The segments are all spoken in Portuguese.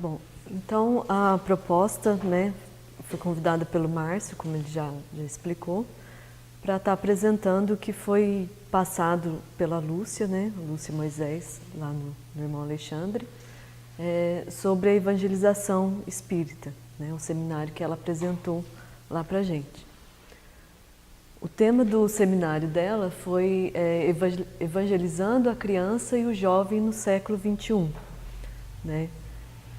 Bom, então a proposta, né, foi convidada pelo Márcio, como ele já explicou, para estar apresentando o que foi passado pela Lúcia, né, Lúcia Moisés, lá no Irmão Alexandre, sobre a evangelização espírita, né, o seminário que ela apresentou lá para a gente. O tema do seminário dela foi evangelizando a criança e o jovem no século XXI, né?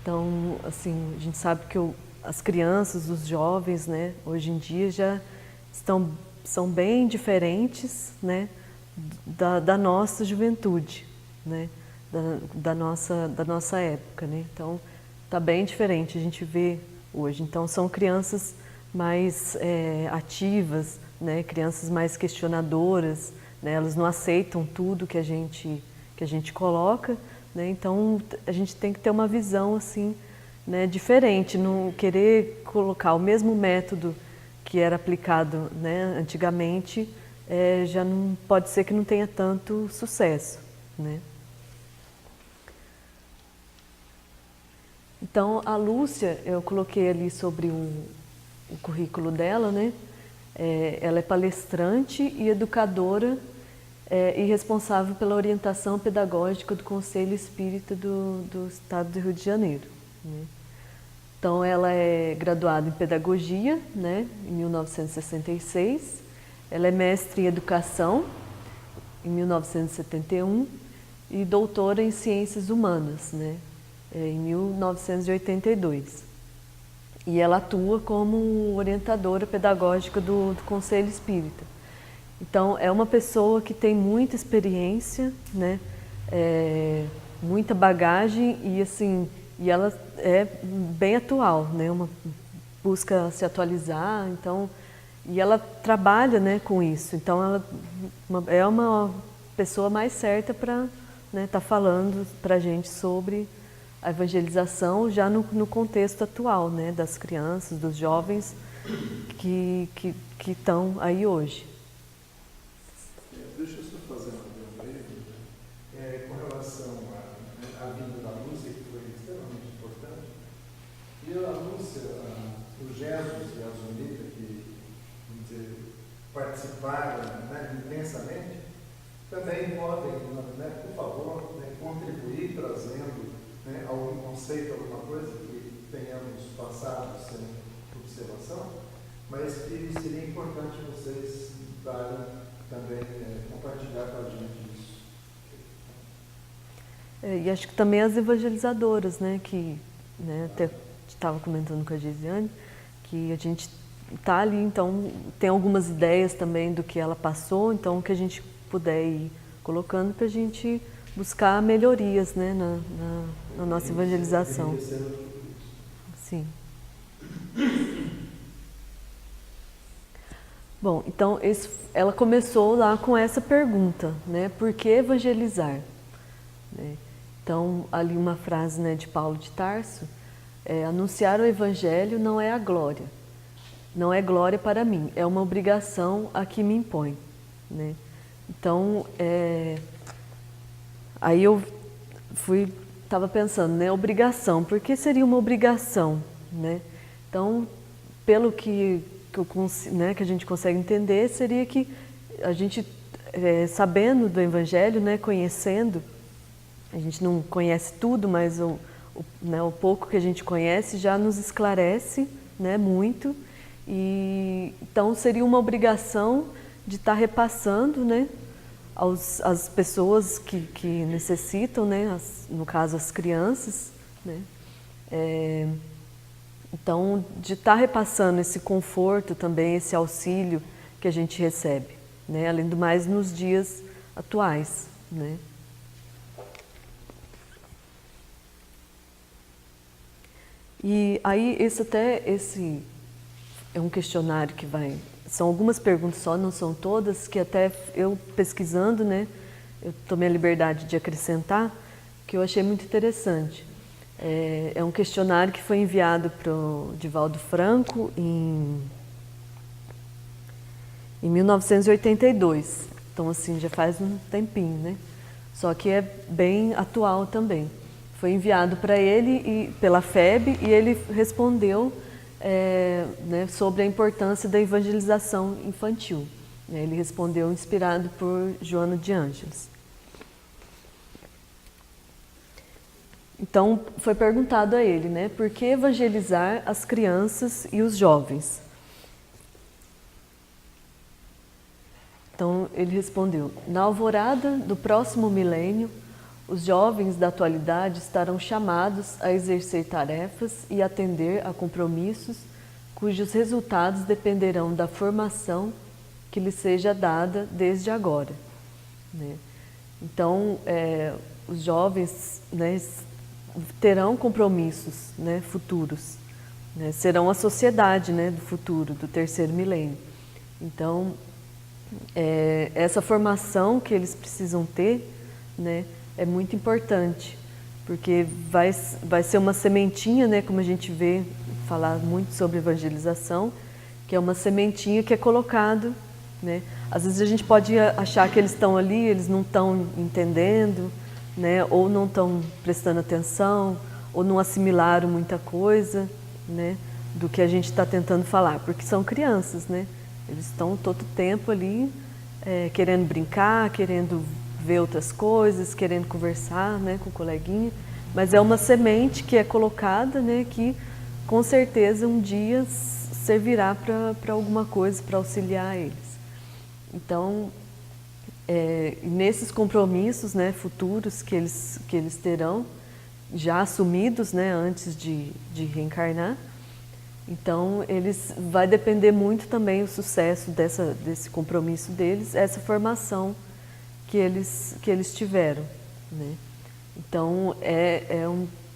Então, assim, a gente sabe que as crianças, os jovens, né, hoje em dia já são bem diferentes, né, da nossa juventude, né, da nossa época, né? Então, está bem diferente a gente vê hoje. Então, são crianças mais ativas, né, crianças mais questionadoras, né, elas não aceitam tudo que a gente coloca, né, então a gente tem que ter uma visão assim, né, diferente, não querer colocar o mesmo método que era aplicado, né, antigamente, já não pode ser que não tenha tanto sucesso, né. Então a Lúcia, eu coloquei ali sobre o currículo dela, né? Ela é palestrante e educadora e responsável pela orientação pedagógica do Conselho Espírita do Estado do Rio de Janeiro, né? Então ela é graduada em Pedagogia, né, em 1966, ela é mestre em Educação em 1971 e doutora em Ciências Humanas, né, em 1982. E ela atua como orientadora pedagógica do Conselho Espírita. Então, é uma pessoa que tem muita experiência, né? Muita bagagem e, assim, e ela é bem atual, né? Busca se atualizar, então, e ela trabalha, né, com isso. Então, ela é uma pessoa mais certa para, né, estar falando para a gente sobre a evangelização já no contexto atual, né, das crianças, dos jovens que estão aí hoje. Deixa eu só fazer uma pergunta aí, com relação à vinda da Lúcia, que foi extremamente importante. E a Lúcia, o Jesus e a Zunita, que, vamos dizer, participaram, né, intensamente, também podem, né, por favor, né, contribuir trazendo, né, algum conceito, alguma coisa que tenhamos passado sem observação, mas que seria importante vocês darem também, compartilhar com a gente isso. E acho que também as evangelizadoras, né, que, né, até estava comentando com a Gisiane, que a gente está ali, então tem algumas ideias também do que ela passou, então que a gente puder ir colocando para a gente buscar melhorias, né, na nossa evangelização. Sim. Bom, então ela começou lá com essa pergunta, né? Por que evangelizar? Né? Então, ali uma frase, né, de Paulo de Tarso, anunciar o evangelho não é a glória, não é glória para mim, é uma obrigação a que me impõe, né? Então, aí eu estava pensando, né, obrigação, por que seria uma obrigação, né? Então, pelo que a gente consegue entender, seria que a gente, sabendo do Evangelho, né, conhecendo, a gente não conhece tudo, mas o pouco que a gente conhece já nos esclarece, né, muito, e então seria uma obrigação de estar repassando, né, às pessoas que necessitam, né, no caso as crianças, né, então, de estar repassando esse conforto também, esse auxílio que a gente recebe, né? Além do mais, nos dias atuais, né? E aí, esse é um questionário que são algumas perguntas só, não são todas, que até eu pesquisando, né? Eu tomei a liberdade de acrescentar, que eu achei muito interessante. É um questionário que foi enviado para o Divaldo Franco em 1982. Então, assim, já faz um tempinho, né? Só que é bem atual também. foi enviado para ele e, pela FEB, e ele respondeu né, sobre a importância da evangelização infantil. Ele respondeu inspirado por Joana de Ângeles. Então, foi perguntado a ele, né, por que evangelizar as crianças e os jovens? Então, ele respondeu: na alvorada do próximo milênio, os jovens da atualidade estarão chamados a exercer tarefas e atender a compromissos cujos resultados dependerão da formação que lhes seja dada desde agora, né? Então, os jovens, né, terão compromissos, né, futuros, né, serão a sociedade, né, do futuro, do terceiro milênio. Então, essa formação que eles precisam ter, né, é muito importante, porque vai ser uma sementinha, né, como a gente vê falar muito sobre evangelização, que é uma sementinha que é colocado, né? Às vezes a gente pode achar que eles estão ali, eles não estão entendendo, né, ou não estão prestando atenção, ou não assimilaram muita coisa, né, do que a gente está tentando falar, porque são crianças, né? Eles estão todo o tempo ali querendo brincar, querendo ver outras coisas, querendo conversar, né, com o coleguinha, mas é uma semente que é colocada, né, que com certeza um dia servirá para alguma coisa, para auxiliar eles. Então, nesses compromissos, né, futuros que eles terão, já assumidos, né, antes de reencarnar, então vai depender muito também o sucesso desse compromisso deles, essa formação que eles tiveram, né? Então,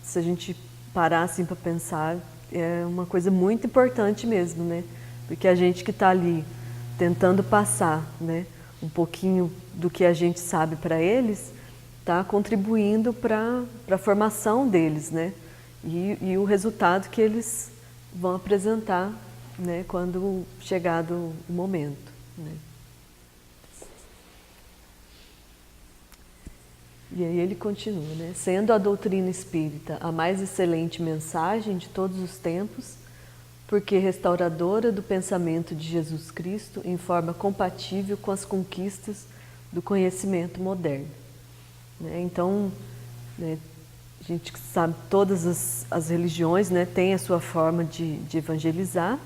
se a gente parar assim para pensar, é uma coisa muito importante mesmo, né? Porque a gente que está ali tentando passar, né, um pouquinho do que a gente sabe para eles, está contribuindo para a formação deles, né? E o resultado que eles vão apresentar, né, quando chegado o momento, né? E aí ele continua, né? Sendo a doutrina espírita a mais excelente mensagem de todos os tempos, porque restauradora do pensamento de Jesus Cristo em forma compatível com as conquistas do conhecimento moderno, né? Então, né, a gente sabe que todas as religiões, né, têm a sua forma de evangelizar,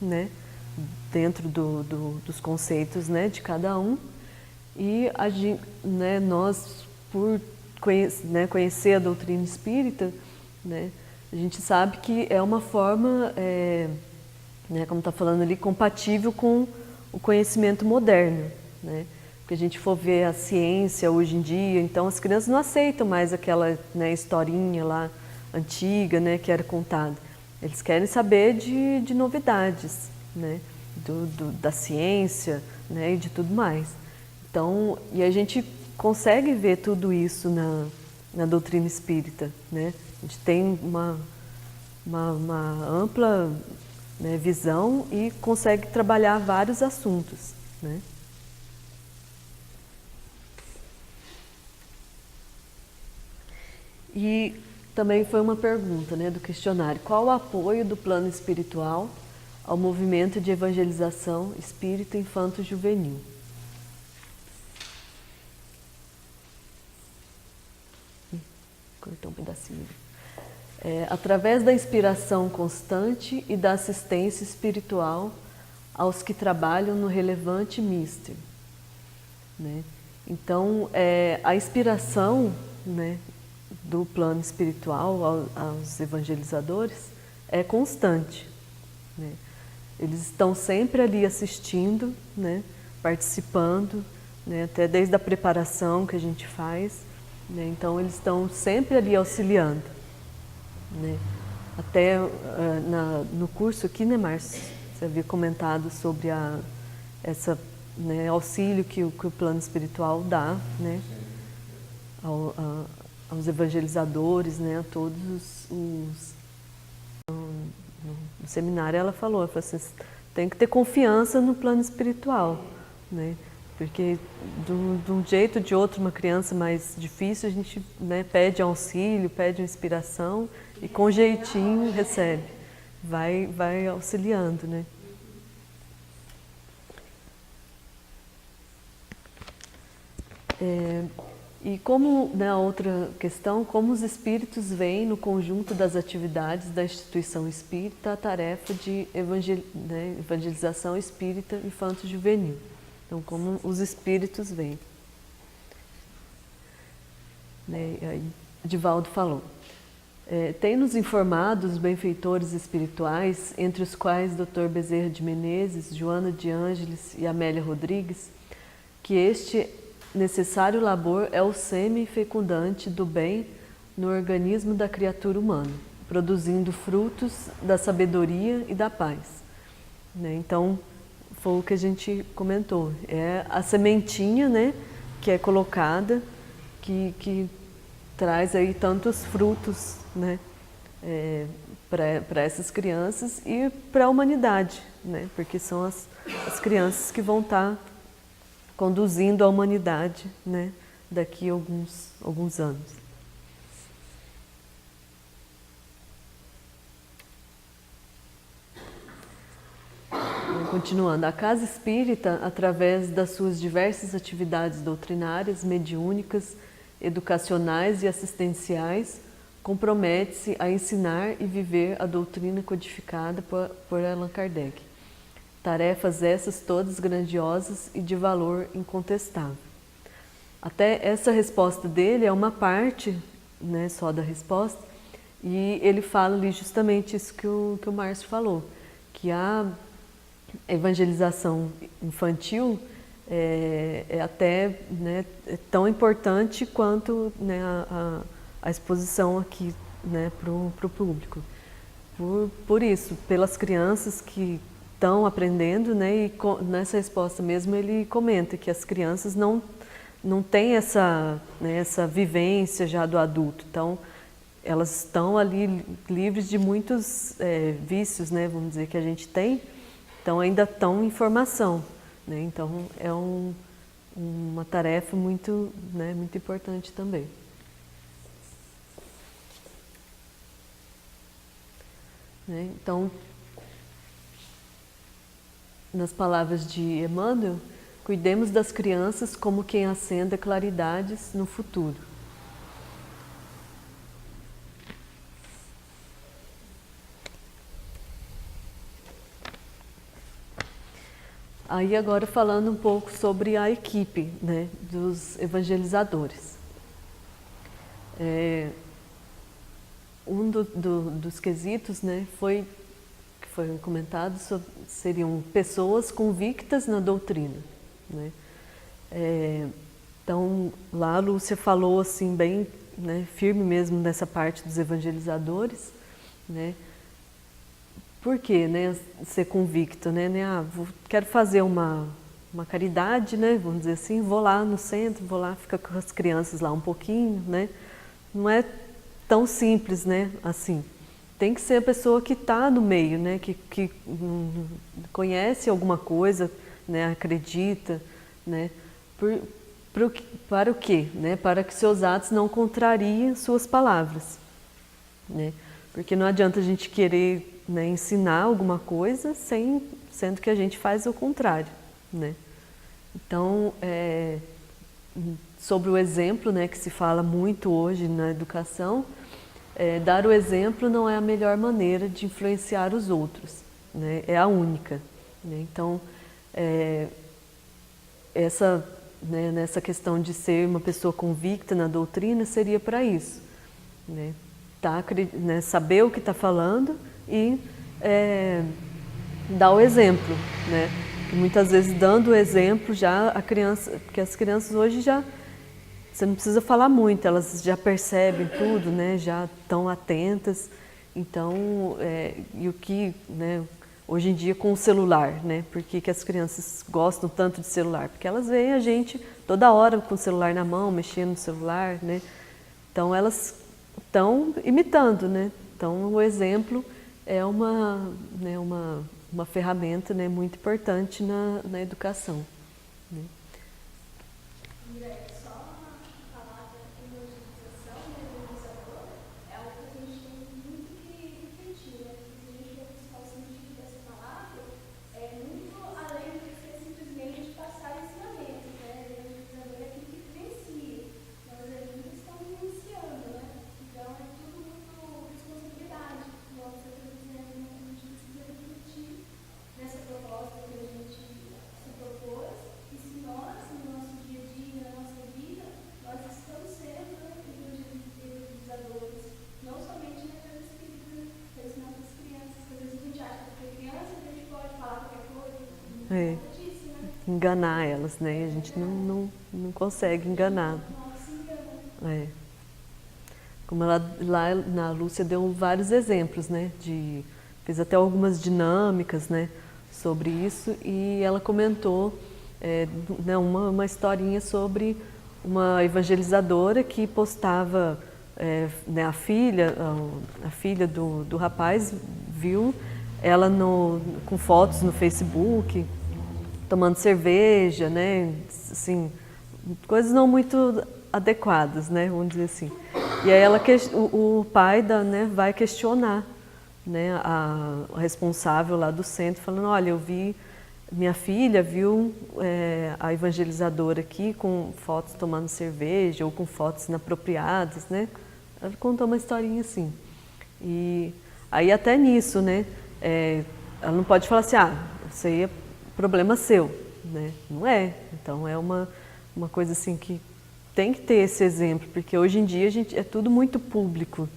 né, dentro dos conceitos, né, de cada um, e né, nós, por conhecer a doutrina espírita, né, a gente sabe que é uma forma, né, como está falando ali, compatível com o conhecimento moderno, né? Porque a gente for ver a ciência hoje em dia, então as crianças não aceitam mais aquela, né, historinha lá antiga, né, que era contada. Eles querem saber de novidades, né, da ciência, né, e de tudo mais. Então, e a gente consegue ver tudo isso na doutrina espírita, né? A gente tem uma ampla, né, visão e consegue trabalhar vários assuntos, né? E também foi uma pergunta, né, do questionário: qual o apoio do plano espiritual ao movimento de evangelização espírita infanto-juvenil? Cortou um pedacinho. Através da inspiração constante e da assistência espiritual aos que trabalham no relevante míster, né? Então, a inspiração, né, do plano espiritual aos evangelizadores é constante, né? Eles estão sempre ali assistindo, né, participando, né, até desde a preparação que a gente faz, né? Então eles estão sempre ali auxiliando, né? Até no curso aqui, né, Márcio, você havia comentado sobre essa, né, auxílio que o plano espiritual dá, né, aos evangelizadores, né, a todos no seminário ela falou assim, tem que ter confiança no plano espiritual, né, Porque de um jeito ou de outro, uma criança mais difícil, a gente, né, pede auxílio, pede inspiração e com jeitinho recebe, vai auxiliando, né? E como, né, a outra questão, como os espíritos veem no conjunto das atividades da instituição espírita a tarefa de evangelização espírita infanto-juvenil. Então, como os espíritos veem. Né, aí, Divaldo falou. Tem-nos informado os benfeitores espirituais, entre os quais Dr. Bezerra de Menezes, Joana de Ângeles e Amélia Rodrigues, que este necessário labor é o sêmen fecundante do bem no organismo da criatura humana, produzindo frutos da sabedoria e da paz. Né? Então, foi o que a gente comentou. É a sementinha, né, que é colocada, que traz aí tantos frutos, né, para essas crianças e para a humanidade, né, porque são as crianças que vão estar conduzindo a humanidade, né, daqui a alguns anos. Continuando, a Casa Espírita, através das suas diversas atividades doutrinárias, mediúnicas, educacionais e assistenciais, compromete-se a ensinar e viver a doutrina codificada por Allan Kardec. Tarefas essas todas grandiosas e de valor incontestável. Até essa resposta dele é uma parte, né, só da resposta, e ele fala ali justamente isso que o Márcio falou, que a evangelização infantil é até, né, é tão importante quanto, né, a exposição aqui, né, para o público. Por isso, pelas crianças que estão aprendendo, né, e nessa resposta mesmo ele comenta que as crianças não têm essa, né, essa vivência já do adulto, então elas estão ali livres de muitos vícios, né, vamos dizer, que a gente tem, então ainda estão em formação, né, então é uma tarefa muito, né, muito importante também. Né, então, nas palavras de Emmanuel, cuidemos das crianças como quem acenda claridades no futuro. Aí agora falando um pouco sobre a equipe, né, dos evangelizadores. Um dos quesitos, né, que foi comentado, seriam pessoas convictas na doutrina. Né? Então, lá a Lúcia falou assim, bem, né, firme mesmo nessa parte dos evangelizadores. Né? Por quê, né, ser convicta? Né? Quero fazer uma caridade, né, vamos dizer assim, vou lá no centro, vou lá, ficar com as crianças lá um pouquinho. Né? Não é tão simples, né, assim. Tem que ser a pessoa que está no meio, né, que conhece alguma coisa, né, acredita, né, para o quê? Né, para que seus atos não contrariem suas palavras. Né, porque não adianta a gente querer, né, ensinar alguma coisa sendo que a gente faz o contrário. Né. Então, sobre o exemplo, né, que se fala muito hoje na educação, dar o exemplo não é a melhor maneira de influenciar os outros, né, é a única. Né, então, né, nessa questão de ser uma pessoa convicta na doutrina, seria para isso. Né, né, saber o que está falando e dar o exemplo. Né, que muitas vezes dando o exemplo já a criança, porque as crianças hoje já, você não precisa falar muito, elas já percebem tudo, né, já estão atentas. Então, e o que, né, hoje em dia com o celular, né, por que as crianças gostam tanto de celular? Porque elas veem a gente toda hora com o celular na mão, mexendo no celular, né, então elas estão imitando, né, então o exemplo é né, uma ferramenta, né, muito importante na educação. Né. É, enganar elas, né? A gente não consegue enganar. É. Como ela, lá na Lúcia deu vários exemplos, né? Fez até algumas dinâmicas, né? Sobre isso, e ela comentou né, uma historinha sobre uma evangelizadora que postava, né, a filha do rapaz viu ela com fotos no Facebook, tomando cerveja, né, assim, coisas não muito adequadas, né, vamos dizer assim. E aí o pai né, vai questionar, né, a responsável lá do centro, falando, olha, minha filha viu a evangelizadora aqui com fotos tomando cerveja ou com fotos inapropriadas, né? Ela contou uma historinha assim. E aí até nisso, né? Ela não pode falar assim, isso aí é problema seu, né? Não é. Então é uma coisa assim que tem que ter esse exemplo, porque hoje em dia é tudo muito público,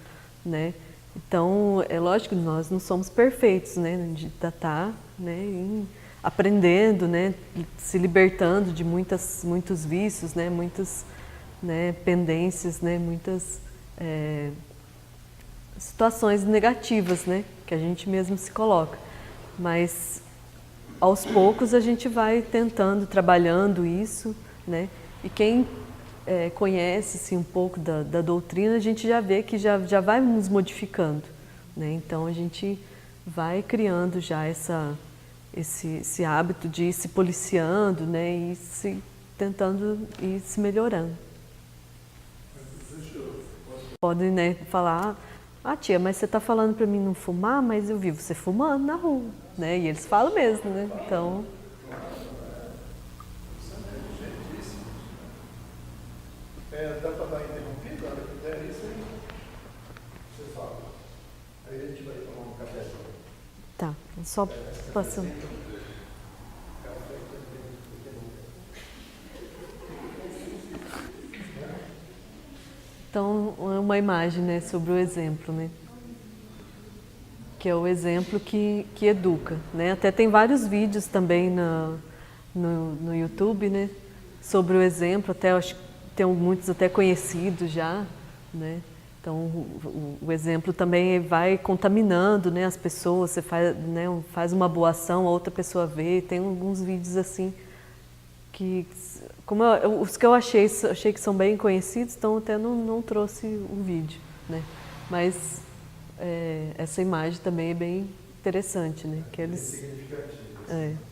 né? Então, é lógico que nós não somos perfeitos, né? A gente tá, né, aprendendo, né, se libertando de muitos vícios, né, muitas, né, pendências, né, muitas situações negativas, né, que a gente mesmo se coloca. Mas, aos poucos, a gente vai tentando, trabalhando isso, né, e quem conhece assim, um pouco da doutrina, a gente já vê que já vai nos modificando, né? Então a gente vai criando já esse hábito de ir se policiando, né? E tentando ir se melhorando. Podem, né, falar, tia, mas você está falando para mim não fumar, mas eu vi você fumando na rua, né? E eles falam mesmo, né? Então... Dá para dar interrompido? A hora que der isso aí, você fala. Aí a gente vai tomar um café. Tá, só passando. Então, é uma imagem, né, sobre o exemplo, né? Que é o exemplo que educa, né? Até tem vários vídeos também no YouTube, né? Sobre o exemplo, até acho que tem muitos até conhecidos já, né? Então, o exemplo também vai contaminando, né, as pessoas. Você faz uma boa ação, a outra pessoa vê. Tem alguns vídeos assim que, os que eu achei que são bem conhecidos, então até não trouxe o vídeo, né? Mas essa imagem também é bem interessante, né? Que eles, significativo.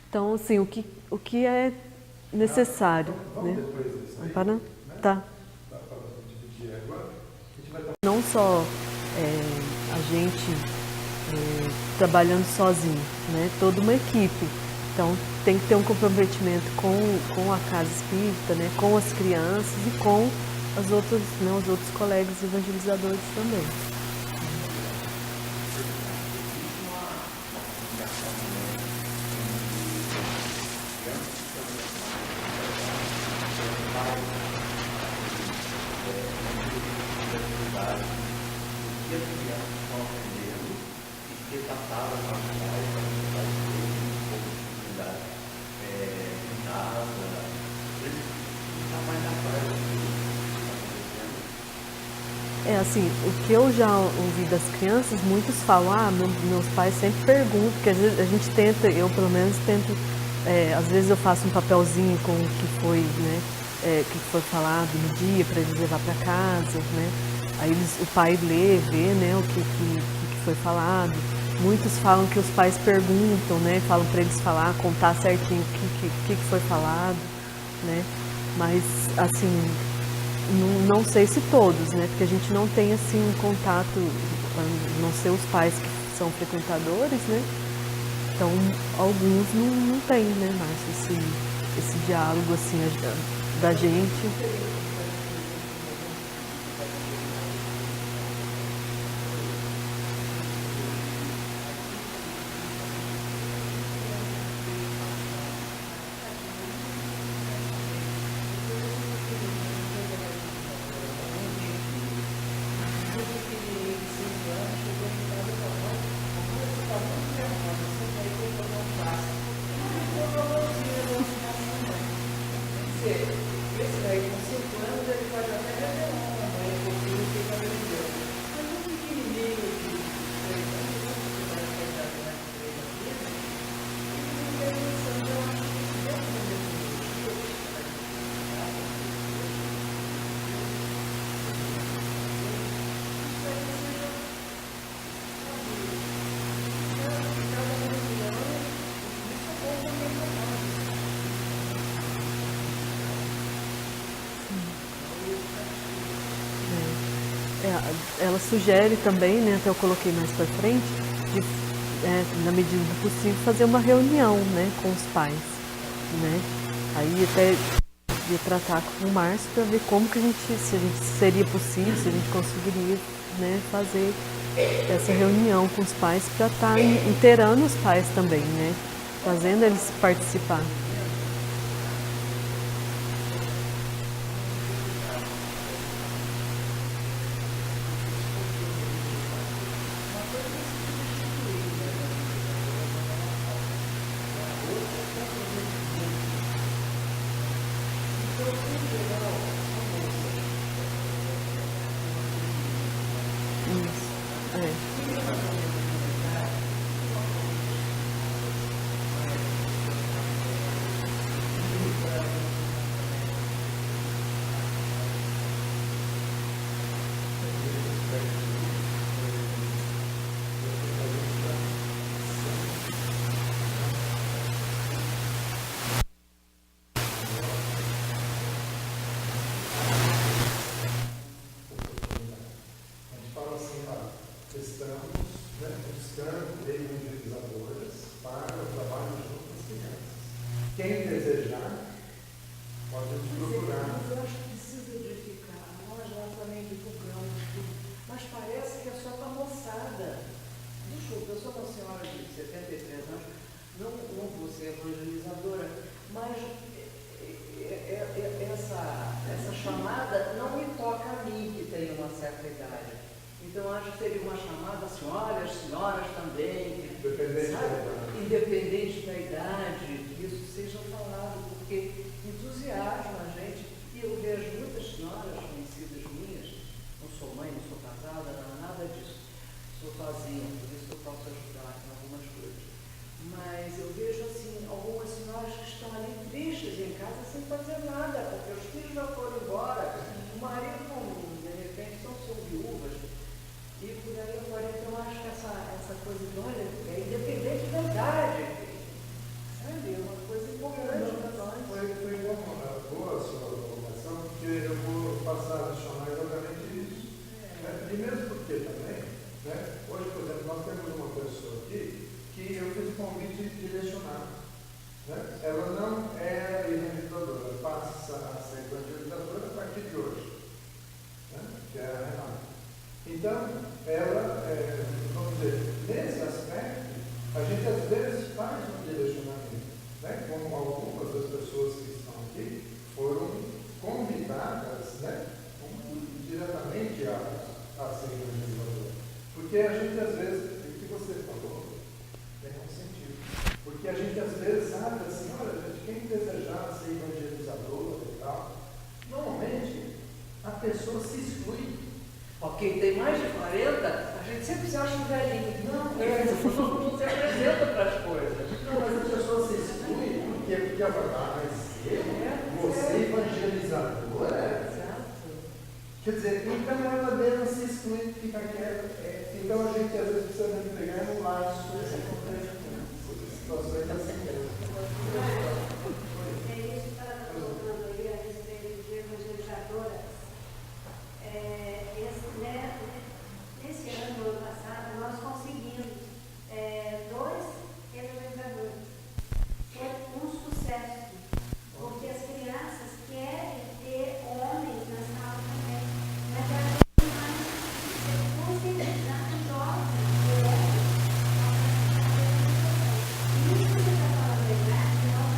Então, assim, o que é necessário, vamos né? depois disso aí, Para? né? Tá. Dá para dividir agora? A gente vai dar... Não só a gente trabalhando sozinho, né? Toda uma equipe. Então, tem que ter um comprometimento com a casa espírita, né? Com as crianças e com os outros colegas evangelizadores também. Assim, o que eu já ouvi das crianças, muitos falam, meus pais sempre perguntam, porque às vezes a gente tenta, eu pelo menos tento, às vezes eu faço um papelzinho com o que foi, né, que foi falado no dia para eles levar para casa, né, aí o pai lê, vê, né, o que foi falado. Muitos falam que os pais perguntam, né, falam para eles falar, contar certinho o que foi falado, né, mas assim... Não sei se todos, né? Porque a gente não tem assim um contato, a não ser os pais que são frequentadores, né? Então alguns não têm, né, Márcio, esse diálogo assim da gente. Esse aí com 5 anos ele pode até revelar uma mãe um pouquinho que está vendendo. Mas um pequenininho de 3 anos, que vai pegar na empresa dele, ele não tem noção, eu acho que isso dentro da metodologia, Ela sugere também, né, até eu coloquei mais para frente, de, na medida do possível, fazer uma reunião, né, com os pais, né? Aí até ia tratar com o Márcio para ver como que se a gente seria possível, se a gente conseguiria, né, fazer essa reunião com os pais para estar inteirando os pais também, né, fazendo eles participar. Quem desejar, pode nos procurar. Mas eu acho que precisa de ficar. Nós lá também divulgamos tudo. Mas parece que é só para a moçada. Desculpa, eu sou uma senhora de 73 anos, não vou ser evangelizadora, mas essa chamada não me toca a mim, que tenho uma certa idade. Então, acho que seria uma chamada, senhoras também, independente da idade, que isso seja falado, porque entusiasma a gente. E eu vejo muitas senhoras conhecidas minhas, não sou mãe, não sou casada, não, nada disso. Sou sozinha, por isso eu posso ajudar em algumas coisas. Mas eu vejo, assim, algumas senhoras que estão ali tristes em casa sem fazer nada, porque os filhos já foram embora, o marido não, de repente, são viúvas. E por aí agora, então, acho que essa coisa de, olha, é independente da idade, sabe? É uma coisa importante para nós. Foi boa a sua colocação, porque eu vou passar a chamar exatamente isso. E mesmo porque também, né, hoje, por exemplo, nós temos uma pessoa aqui que eu fiz o convite de lecionar. Né? Ela não é evangelizadora, passa a ser evangelizadora a partir de hoje, né? Que é a Renata. Então, ela, vamos dizer, nesse aspecto, a gente às vezes faz um direcionamento, né? Como algumas das pessoas que estão aqui foram convidadas, né? Diretamente a ser evangelizadora. Porque a gente às vezes, o que você falou, tem um sentido. Porque a gente às vezes sabe assim, olha, gente, quem desejar ser evangelizador e tal, normalmente a pessoa se exclui. Quem tem mais de 40, a gente sempre se acha um velhinho. Não, todo mundo se apresenta para as coisas. Não, mas a pessoa se exclui porque ela fala, mas você evangelizadora? Exato. Quer dizer, então ela mesma se exclui, fica quieta. Então a gente às vezes precisa pegar no laço situações assim. Isso estava colocando aí a respeito de evangelizadoras. Nesse ano passado, nós conseguimos 2 evangelizadores. Foi um sucesso, porque as crianças querem ter homens na sala também. Mas a gente vai conscientizar os jovens. Isso que está falando a verdade, nós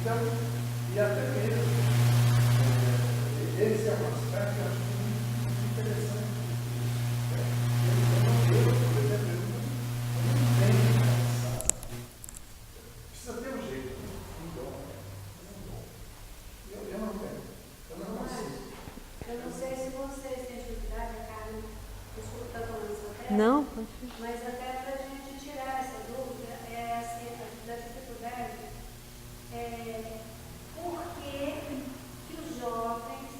Então, e até mesmo, esse é um aspecto que eu acho muito interessante. Eu, por exemplo, eu não tenho essa. Precisa ter um jeito, um dom. Eu não tenho. Eu não consigo. Eu não sei se vocês têm dificuldade, a Carmen, desculpa estar falando isso até, Não? mas até para a gente tirar essa dúvida, é assim, da dificuldade, por que os jovens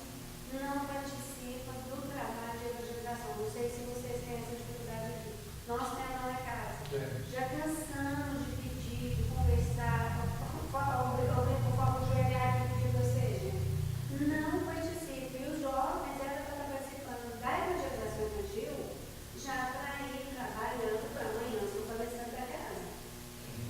não participam do trabalho de evangelização? Não sei se vocês têm essa dificuldade aqui. Nós temos lá na casa. Já cansamos de pedir, de conversar, conforme o GLA que pediu seja. Não participe. E os jovens eram para estar participando da evangelização infantil já para ir trabalhando para amanhã, se não palestrando para casa.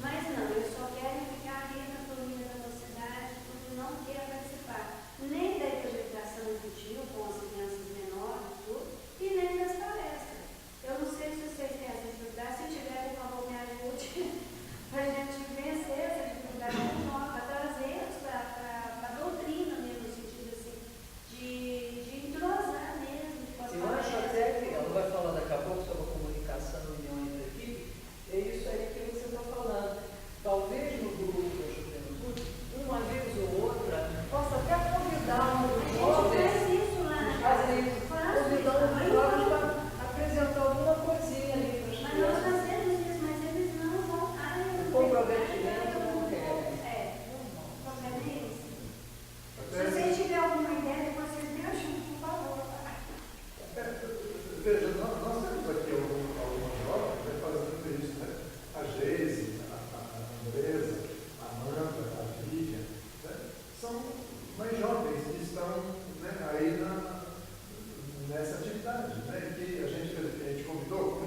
Mas não, eles só querem ficar ali na turminha da mocidade, porque não querem participar nem da evangelização infantil com as crianças menores e tudo, e nem das palestras. Eu não sei se vocês têm essa dificuldade, se tiverem, por favor, me ajude para a gente vencer essa dificuldade com nós, para trazê-los para a doutrina mesmo, no sentido assim, de entrosar mesmo, de passar. Eu acho até que, ela vai falar daqui a pouco sobre a comunicação, união entre equipe, é isso aí que você está falando. Talvez no grupo da juventude, uma vez ou outra, possa até convidar um jovem, faz isso lá na casa. fazer isso, convidar um jovem para apresentar alguma coisinha ali para as Mas nós crianças. fazemos isso, mas eles não vão. O comprometimento não quer. O problema é esse. Se Até, vocês tiverem alguma ideia, vocês me ajudem, por favor. veja, nós temos aqui algumas jovens fazendo isso, né? A Geise, a Andresa, a Amanda, a Vivian, né? São mais jovens que estão, né, aí nessa atividade, né? Que a gente convidou.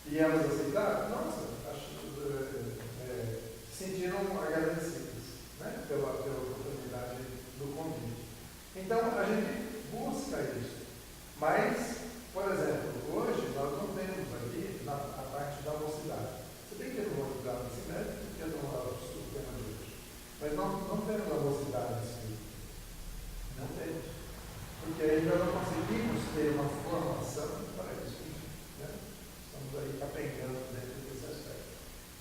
E elas aceitaram? Nossa, sentiram agradecidas, né? Pela oportunidade do convite. Então, a gente busca isso. Mas, por exemplo, hoje nós não temos aqui a parte da mocidade. Se bem que eu não vou estudar nesse método, porque eu não vou estudar o tema de hoje. Mas não temos a mocidade espírita. Não temos. Porque ainda não conseguimos ter uma formação para isso. Né? Estamos aí capengando dentro desse aspecto.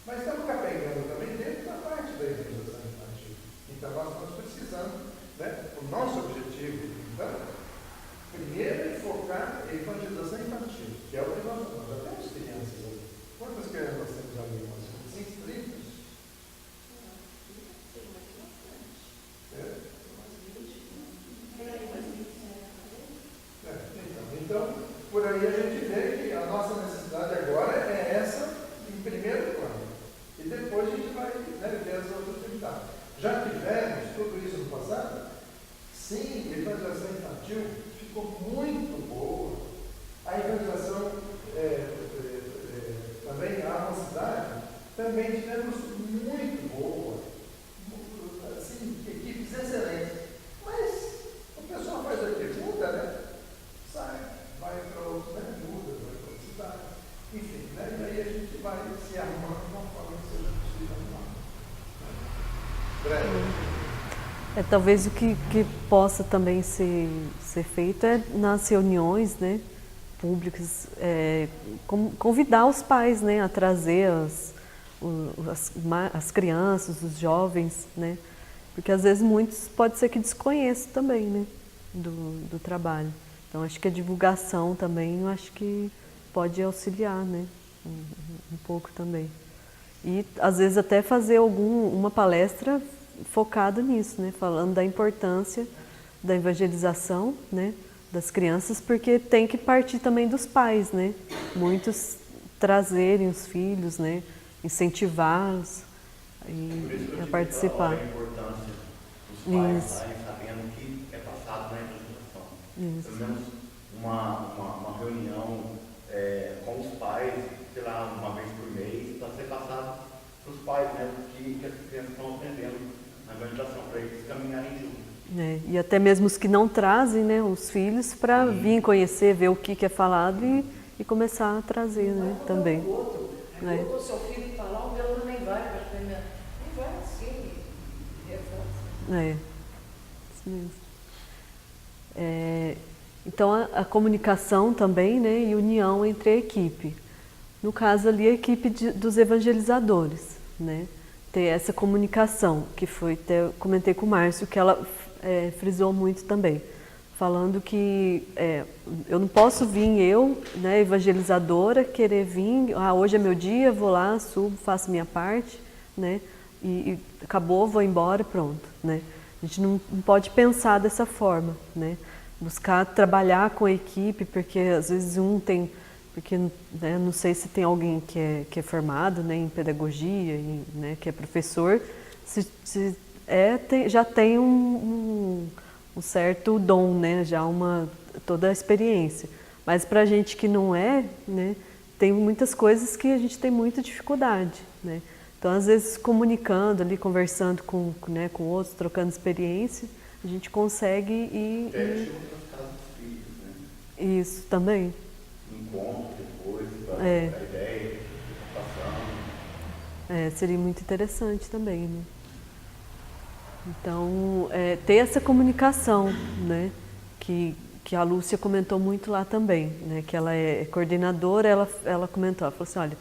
Mas estamos capengando também dentro da parte da evangelização infantil. Então nós estamos precisando, né? O nosso objetivo, então, primeiro é focar em evangelização infantil, que é o que nós já temos crianças ali. Quantas crianças nós temos ali? Nós temos inscritos? Então, por aí a gente vê que a nossa necessidade agora é essa em primeiro plano. E depois a gente vai, né, ver as outras atividades. Já tivemos tudo isso no passado? Sim, a evangelização infantil ficou muito boa. A evangelização também, a mocidade, também tivemos muito boa. Assim, equipes excelentes. Mas o pessoal faz o quê? Muda, né? Sai, vai para outro, né? Muda, vai para outra cidade. Enfim, né? E aí a gente vai se arrumando de uma forma que seja possível arrumar. Breve. Talvez o que possa também ser feito é nas reuniões, né, públicas, convidar os pais, né, a trazer as crianças, os jovens, né, porque às vezes muitos pode ser que desconheçam também, né, do trabalho. Então acho que a divulgação também, eu acho que pode auxiliar, né, um pouco também. E às vezes até fazer uma palestra focada nisso, né? Falando da importância da evangelização, né? Das crianças, porque tem que partir também dos pais, né? Muitos trazerem os filhos, né? Incentivá-los a participar. A importância dos pais estarem sabendo o que é passado na evangelização. Pelo menos uma reunião com os pais, sei lá, uma vez por mês, para ser passado para os pais, né? O que as crianças estão aprendendo na evangelização, para eles caminharem juntos. E até mesmo os que não trazem, né, os filhos, para vir conhecer, ver o que é falado e começar a trazer, né, também. O outro, o seu filho falar, o meu nem vai, nem vai assim. Isso mesmo. Então, a comunicação também, né, e união entre a equipe. No caso ali, a equipe dos evangelizadores, né, ter essa comunicação, que foi, até eu comentei com o Márcio, que ela frisou muito também, falando que eu não posso vir né, evangelizadora, querer vir, hoje é meu dia, vou lá, subo, faço minha parte, né, e acabou, vou embora, pronto, né. A gente não pode pensar dessa forma, né, buscar trabalhar com a equipe, porque às vezes porque né, não sei se tem alguém que é formado, né, em pedagogia, né, que é professor, já tem um certo dom, né, já toda a experiência. Mas para a gente que não é, né, tem muitas coisas que a gente tem muita dificuldade, né. Então, às vezes, comunicando ali, conversando com outros, trocando experiência, a gente consegue ir... outras casas espíritas, né? Isso, também. Encontro depois, para a ideia, passando. Seria muito interessante também, né? Então, ter essa comunicação, né? Que a Lúcia comentou muito lá também, né? Que ela é coordenadora, ela comentou, ela falou assim, olha,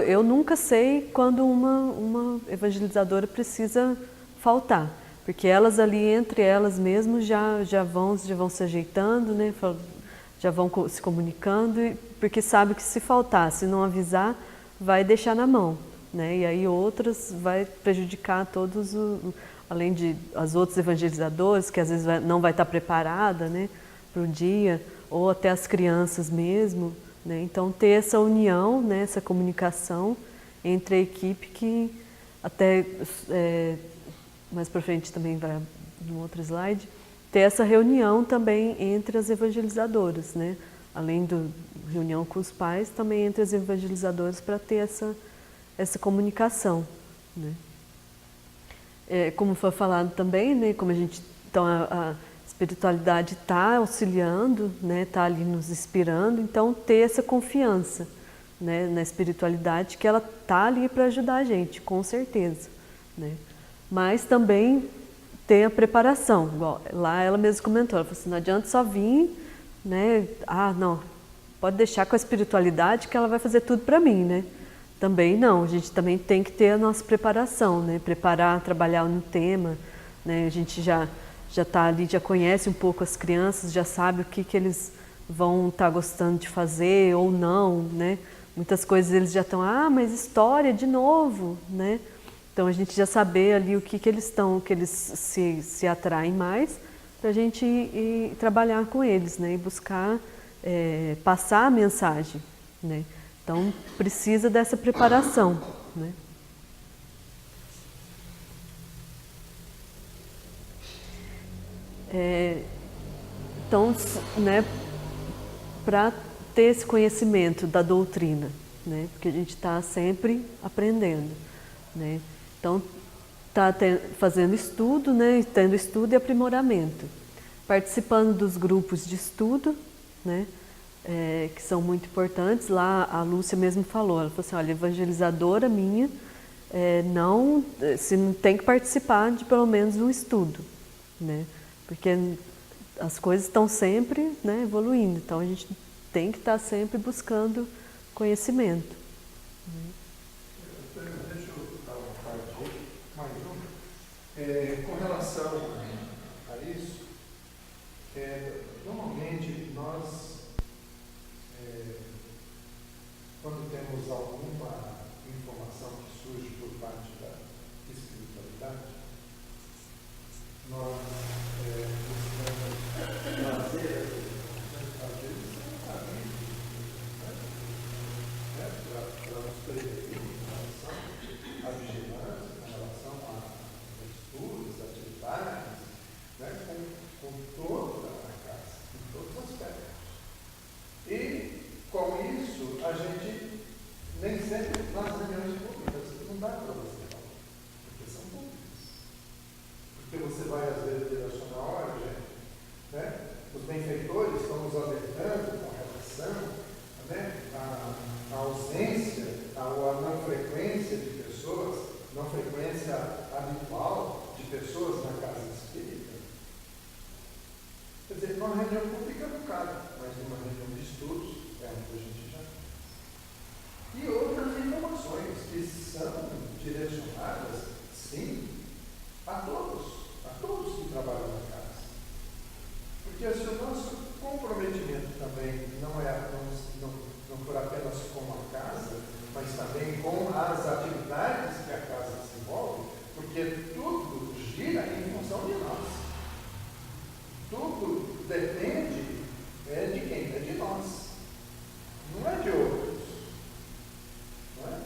eu nunca sei quando uma evangelizadora precisa faltar, porque elas ali, entre elas mesmo, já vão se ajeitando, né? Já vão se comunicando, porque sabe que se faltar, se não avisar, vai deixar na mão, né? E aí outras vai prejudicar todos, além de as outras evangelizadoras, que às vezes não vai estar preparada, né, para o dia, ou até as crianças mesmo, né? Então ter essa união, né, essa comunicação entre a equipe que até mais para frente também vai no outro slide, ter essa reunião também entre as evangelizadoras, né? Além da reunião com os pais, também entre as evangelizadoras para ter essa comunicação, né? Como foi falado também, né? Como então a espiritualidade está auxiliando, né? Está ali nos inspirando, então ter essa confiança, né? Na espiritualidade, que ela está ali para ajudar a gente, com certeza, né? Mas também ter a preparação, igual lá ela mesma comentou, ela falou assim, não adianta só vir, né, não, pode deixar com a espiritualidade que ela vai fazer tudo para mim, né? Também não, a gente também tem que ter a nossa preparação, né? Preparar, trabalhar no tema, né? A gente já está ali, já conhece um pouco as crianças, já sabe o que eles vão estar gostando de fazer ou não, né? Muitas coisas eles já estão, mas história de novo, né? Então, a gente já saber ali o que eles se atraem mais, para a gente ir trabalhar com eles, né? E buscar passar a mensagem, né? Então, precisa dessa preparação, né? Então, né, para ter esse conhecimento da doutrina, né? Porque a gente está sempre aprendendo, né? Então, está fazendo estudo, né? Tendo estudo e aprimoramento. Participando dos grupos de estudo, né? Que são muito importantes. Lá a Lúcia mesmo falou, ela falou assim, olha, evangelizadora minha, se não tem que participar de pelo menos um estudo, né? Porque as coisas estão sempre, né, evoluindo, então a gente tem que estar sempre buscando conhecimento. Deixa eu dar uma parte mais uma. Com relação a isso, normalmente nós, quando temos alguma informação que surge por parte da espiritualidade, nós buscamos trazer as informações, às vezes, para nos prevenir em relação à vigilância, em relação a estudos, atividades, né, com toda a casa, em todos os aspectos. E, com isso, a gente nem sempre nas reuniões públicas não dá para você falar, porque são públicas. Porque você vai, às vezes, direcionar, olha, gente, né, os benfeitores estão nos alertando com relação, né, a ausência ou a não frequência de pessoas, não frequência habitual de pessoas teve uma reunião pública no CAD, mas uma reunião de estudos é onde a gente já. E outras informações que são direcionadas, sim, a todos que trabalham na casa. Porque se o nosso comprometimento também não é não por apenas com a casa, mas também com as atividades que a casa desenvolve, porque tudo gira em função de nós. Tudo depende de quem? É de nós. Não é de outros. Não é?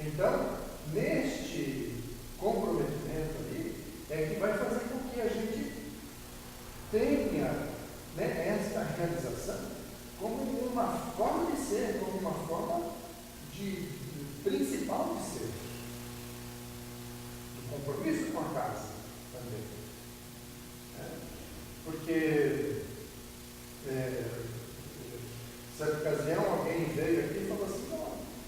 Então, neste comprometimento ali, é que vai fazer com que a gente tenha, né, esta realização como uma forma de ser, como uma forma principal de ser. Do compromisso com a casa também. Porque, certa ocasião, alguém veio aqui e falou assim: não,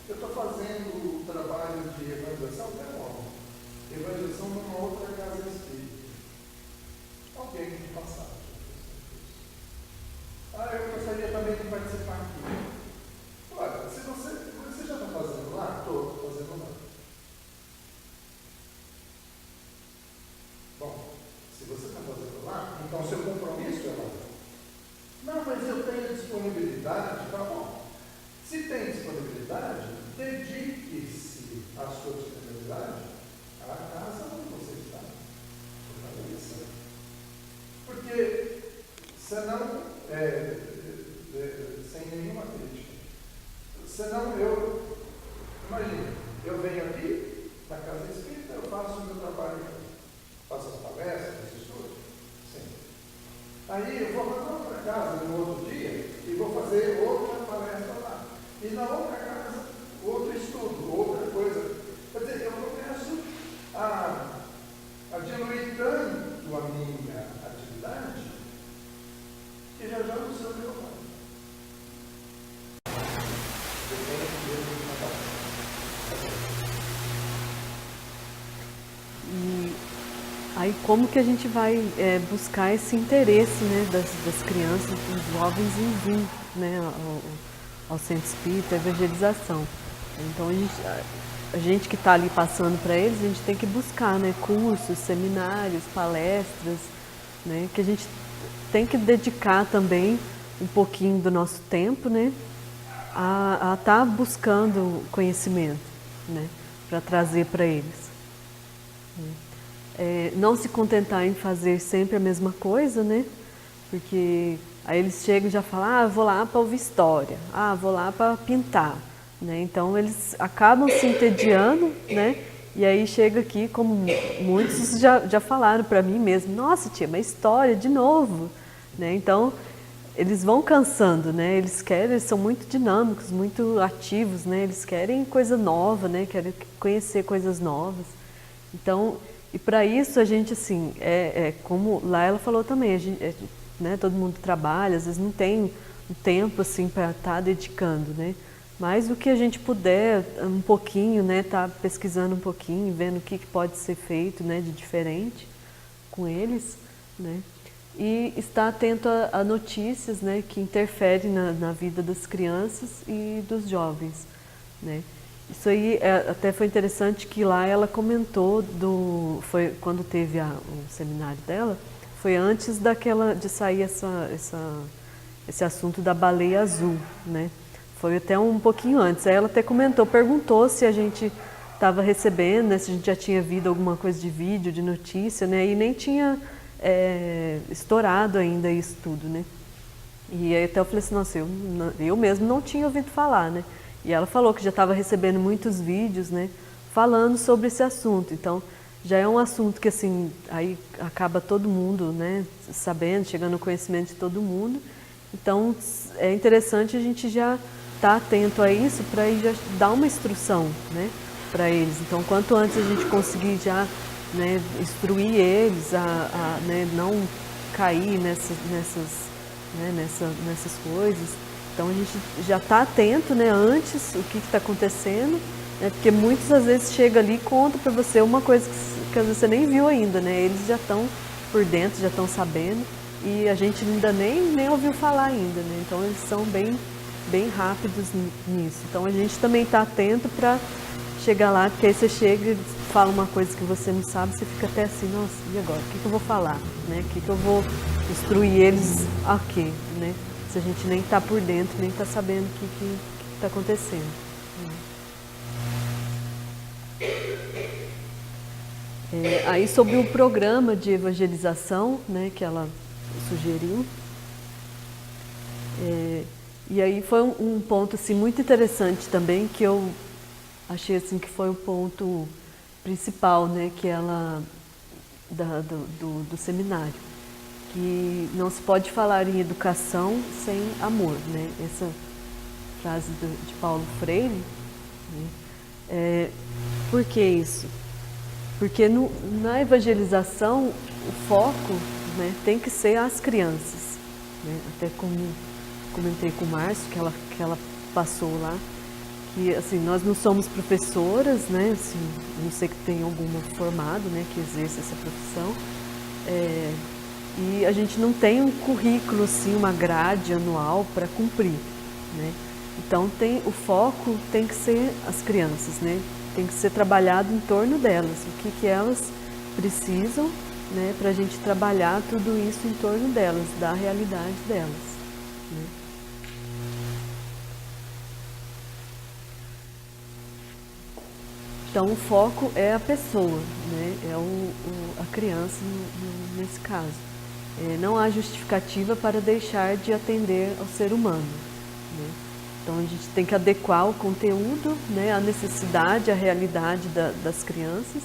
eu estou fazendo o trabalho de evangelização, evangelização numa outra casa espírita. Alguém de passagem. Eu gostaria também de participar aqui. Olha, se você já está fazendo lá, estou fazendo lá. Bom, se você está fazendo lá, então seu compromisso é lá. Não, mas eu tenho disponibilidade, tá bom. Se tem disponibilidade, dedique-se à sua disponibilidade à casa onde você está. Porque, senão, sem nenhuma crítica, senão imagina, eu venho aqui, na casa espírita, eu faço o meu trabalho, faço as palestras, estudo, sim. Aí eu vou para outra casa no outro dia e vou fazer outra palestra lá. E na outra casa, outro estudo, outra coisa. Quer dizer, eu começo a diluir tanto a minha atividade que já não sou meu pai. E aí como que a gente vai buscar esse interesse, né, das crianças, dos jovens em vir, né, ao centro espírita, a evangelização. Então a gente que está ali passando para eles, a gente tem que buscar, né, cursos, seminários, palestras, né, que a gente tem que dedicar também um pouquinho do nosso tempo, né, a estar buscando conhecimento, né, para trazer para eles. Não se contentar em fazer sempre a mesma coisa, né, porque aí eles chegam e já falam: vou lá para ouvir história, vou lá para pintar, né, então eles acabam se entediando, né, e aí chega aqui, como muitos já falaram para mim mesmo: nossa tia, mas história de novo, né, então eles vão cansando, né, eles são muito dinâmicos, muito ativos, né, eles querem coisa nova, né, querem conhecer coisas novas. Então, e para isso a gente, assim, como lá ela falou também, a gente, né, todo mundo trabalha, às vezes não tem um tempo assim para estar dedicando, né, mas o que a gente puder, um pouquinho, né, tá pesquisando um pouquinho, vendo o que pode ser feito, né, de diferente com eles, né, e estar atento a notícias, né, que interferem na vida das crianças e dos jovens, né. Isso aí até foi interessante que lá ela comentou foi quando teve o seminário dela, foi antes de sair esse assunto da baleia azul, né? Foi até um pouquinho antes. Aí ela até perguntou se a gente estava recebendo, né, se a gente já tinha visto alguma coisa de vídeo, de notícia, né? E nem tinha estourado ainda isso tudo, né? E aí até eu falei assim: nossa, eu mesmo não tinha ouvido falar, né? E ela falou que já estava recebendo muitos vídeos, né, falando sobre esse assunto. Então, já é um assunto que, assim, aí acaba todo mundo, né, sabendo, chegando ao conhecimento de todo mundo. Então, é interessante a gente já estar atento a isso para aí já dar uma instrução, né, para eles. Então, quanto antes a gente conseguir já, né, instruir eles né, não cair nessas coisas. Então a gente já está atento, né, antes o que está acontecendo, né, porque muitas às vezes chega ali e conta para você uma coisa que às vezes você nem viu ainda, né, eles já estão por dentro, já estão sabendo, e a gente ainda nem ouviu falar ainda, né? Então eles são bem rápidos nisso. Então a gente também está atento para chegar lá, porque aí você chega e fala uma coisa que você não sabe, você fica até assim, nossa, e agora? O que eu vou falar? Né? O que eu vou instruir eles a quê? Né? Se a gente nem está por dentro, nem está sabendo o que está acontecendo. Aí sobre o programa de evangelização, né, que ela sugeriu, e aí foi um ponto assim, muito interessante também, que eu achei assim, que foi o ponto principal, né, que ela do seminário, que não se pode falar em educação sem amor, né? Essa frase de Paulo Freire, né? Por que isso? Porque na evangelização o foco, né, tem que ser as crianças, né? Até como comentei com o Márcio, que ela passou lá, que assim, nós não somos professoras, né? Assim, não sei que tem alguma formado, né, que exerce essa profissão, e a gente não tem um currículo, assim, uma grade anual para cumprir, né? Então o foco tem que ser as crianças, né? Tem que ser trabalhado em torno delas, o que elas precisam, né, para a gente trabalhar tudo isso em torno delas, da realidade delas, né? Então o foco é a pessoa, né? É a criança nesse caso. Não há justificativa para deixar de atender ao ser humano, né? Então a gente tem que adequar o conteúdo, né, à necessidade, à realidade das crianças,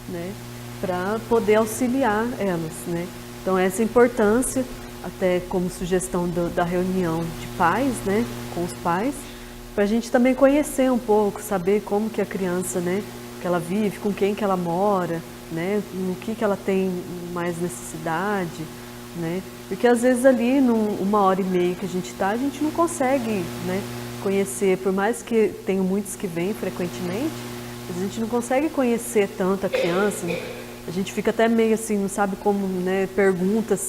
né, para poder auxiliar elas, né? Então essa importância, até como sugestão da reunião de pais, né, com os pais, para a gente também conhecer um pouco, saber como que a criança, né, que ela vive, com quem que ela mora, né, no que ela tem mais necessidade, né? Porque às vezes ali, numa hora e meia que a gente não consegue, né, conhecer, por mais que tenham muitos que vêm frequentemente, a gente não consegue conhecer tanto a criança, né? A gente fica até meio assim, não sabe como, né, pergunta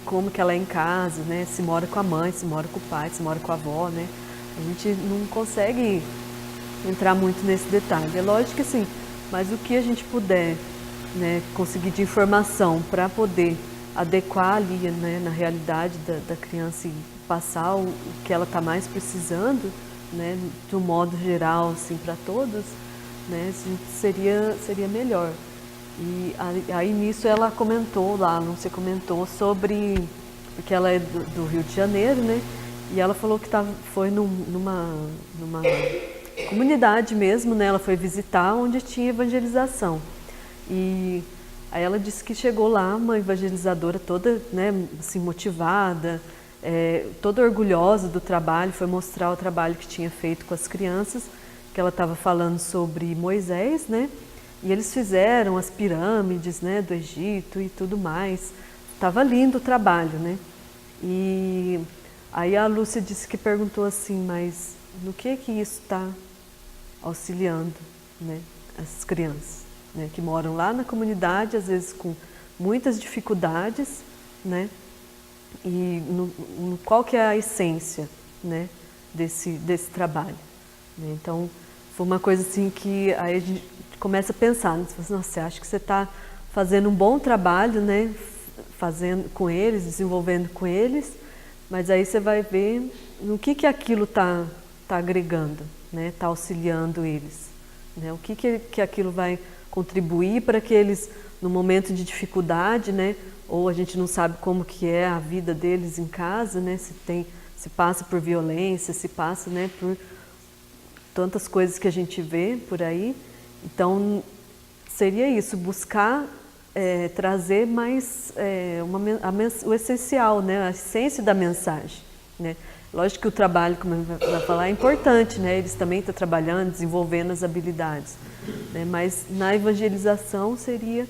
como que ela é em casa, né, se mora com a mãe, se mora com o pai, se mora com a avó, né? A gente não consegue entrar muito nesse detalhe. É lógico que sim, mas o que a gente puder, né, conseguir de informação para poder adequar ali, né, na realidade da criança e passar o que ela está mais precisando, né, do modo geral, assim, para todos, né, seria melhor. E aí nisso ela comentou lá, não se comentou sobre, porque ela é do Rio de Janeiro, né, e ela falou que foi numa comunidade mesmo, né, ela foi visitar onde tinha evangelização. E aí ela disse que chegou lá uma evangelizadora toda, né, assim, motivada, toda orgulhosa do trabalho, foi mostrar o trabalho que tinha feito com as crianças, que ela estava falando sobre Moisés, né, e eles fizeram as pirâmides, né, do Egito e tudo mais. Estava lindo o trabalho, né. E aí a Lúcia disse que perguntou assim, mas no que isso está auxiliando, né, as crianças, né, que moram lá na comunidade, às vezes com muitas dificuldades, né, e qual que é a essência, né, desse trabalho, né? Então foi uma coisa assim que aí a gente começa a pensar, né? Nossa, você acha que você está fazendo um bom trabalho, né, fazendo com eles, desenvolvendo com eles, mas aí você vai ver no que aquilo está agregando, né, está auxiliando eles, né, o que aquilo vai contribuir para que eles, no momento de dificuldade, né, ou a gente não sabe como que é a vida deles em casa, né, se passa por violência, se passa, né, por tantas coisas que a gente vê por aí. Então seria isso, buscar trazer mais o essencial, né, a essência da mensagem, né. Lógico que o trabalho, como a gente vai falar, é importante, né? Eles também estão trabalhando, desenvolvendo as habilidades, né? Mas na evangelização seria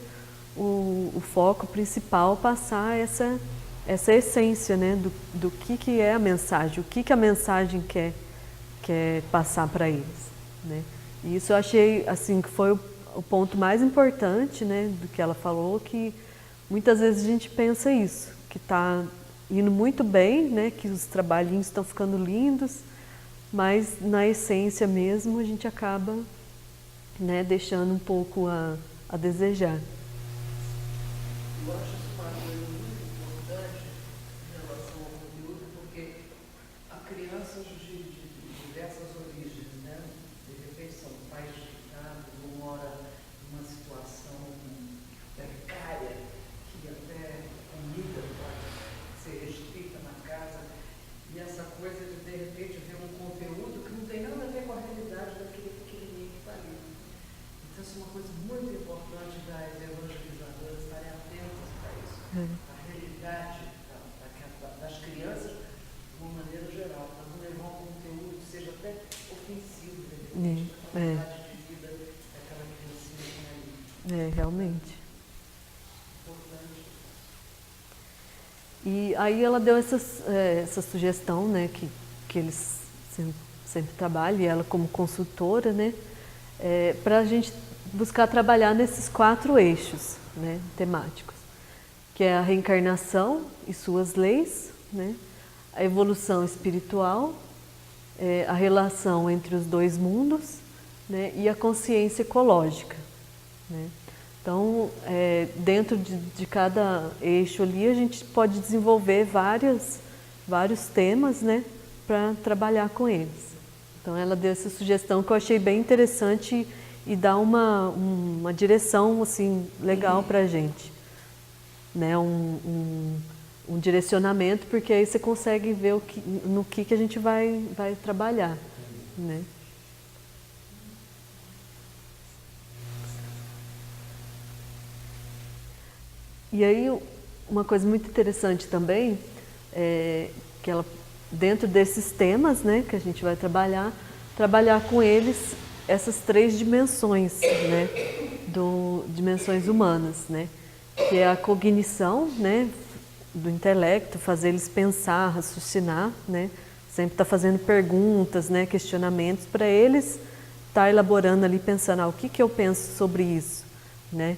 o foco principal passar essa essência, né? Do que é a mensagem, o que a mensagem quer passar para eles, né? E isso eu achei assim que foi o ponto mais importante, né? Do que ela falou, que muitas vezes a gente pensa isso, que está indo muito bem, né, que os trabalhinhos estão ficando lindos, mas na essência mesmo a gente acaba, né, deixando um pouco a desejar. Eu acho isso uma coisa muito importante em relação ao conteúdo, porque há crianças de diversas origens, né? De repente são pais dificultados, ou mora numa situação precária, que até comida pode ser restrita na casa, e essa coisa de repente ver um conteúdo que não tem nada a ver com a realidade daquele pequenininho que está ali. Então isso é uma coisa muito importante das evangelizadoras estarem atentas para isso, a realidade das crianças de uma maneira geral, para não levar um conteúdo que seja até ofensivo, de repente, na qualidade de vida daquela criancinha que está ali. Realmente. Importante. E aí ela deu essa sugestão, né, que eles sempre trabalham, e ela como consultora, né, para a gente buscar trabalhar nesses 4 eixos, né, temáticos, que é a reencarnação e suas leis, né, a evolução espiritual, a relação entre os 2 mundos, né, e a consciência ecológica, né. Então, dentro de cada eixo ali, a gente pode desenvolver vários temas, né, para trabalhar com eles. Então, ela deu essa sugestão que eu achei bem interessante e dá uma direção assim, legal para a gente, né, um direcionamento, porque aí você consegue ver no que a gente vai trabalhar, né. E aí, uma coisa muito interessante também, que ela, dentro desses temas, né, que a gente vai trabalhar com eles essas 3 dimensões, né, dimensões humanas, né, que é a cognição, né, do intelecto, fazer eles pensar, raciocinar, né, sempre estar fazendo perguntas, né, questionamentos para eles estar elaborando ali, pensando, o que eu penso sobre isso, né,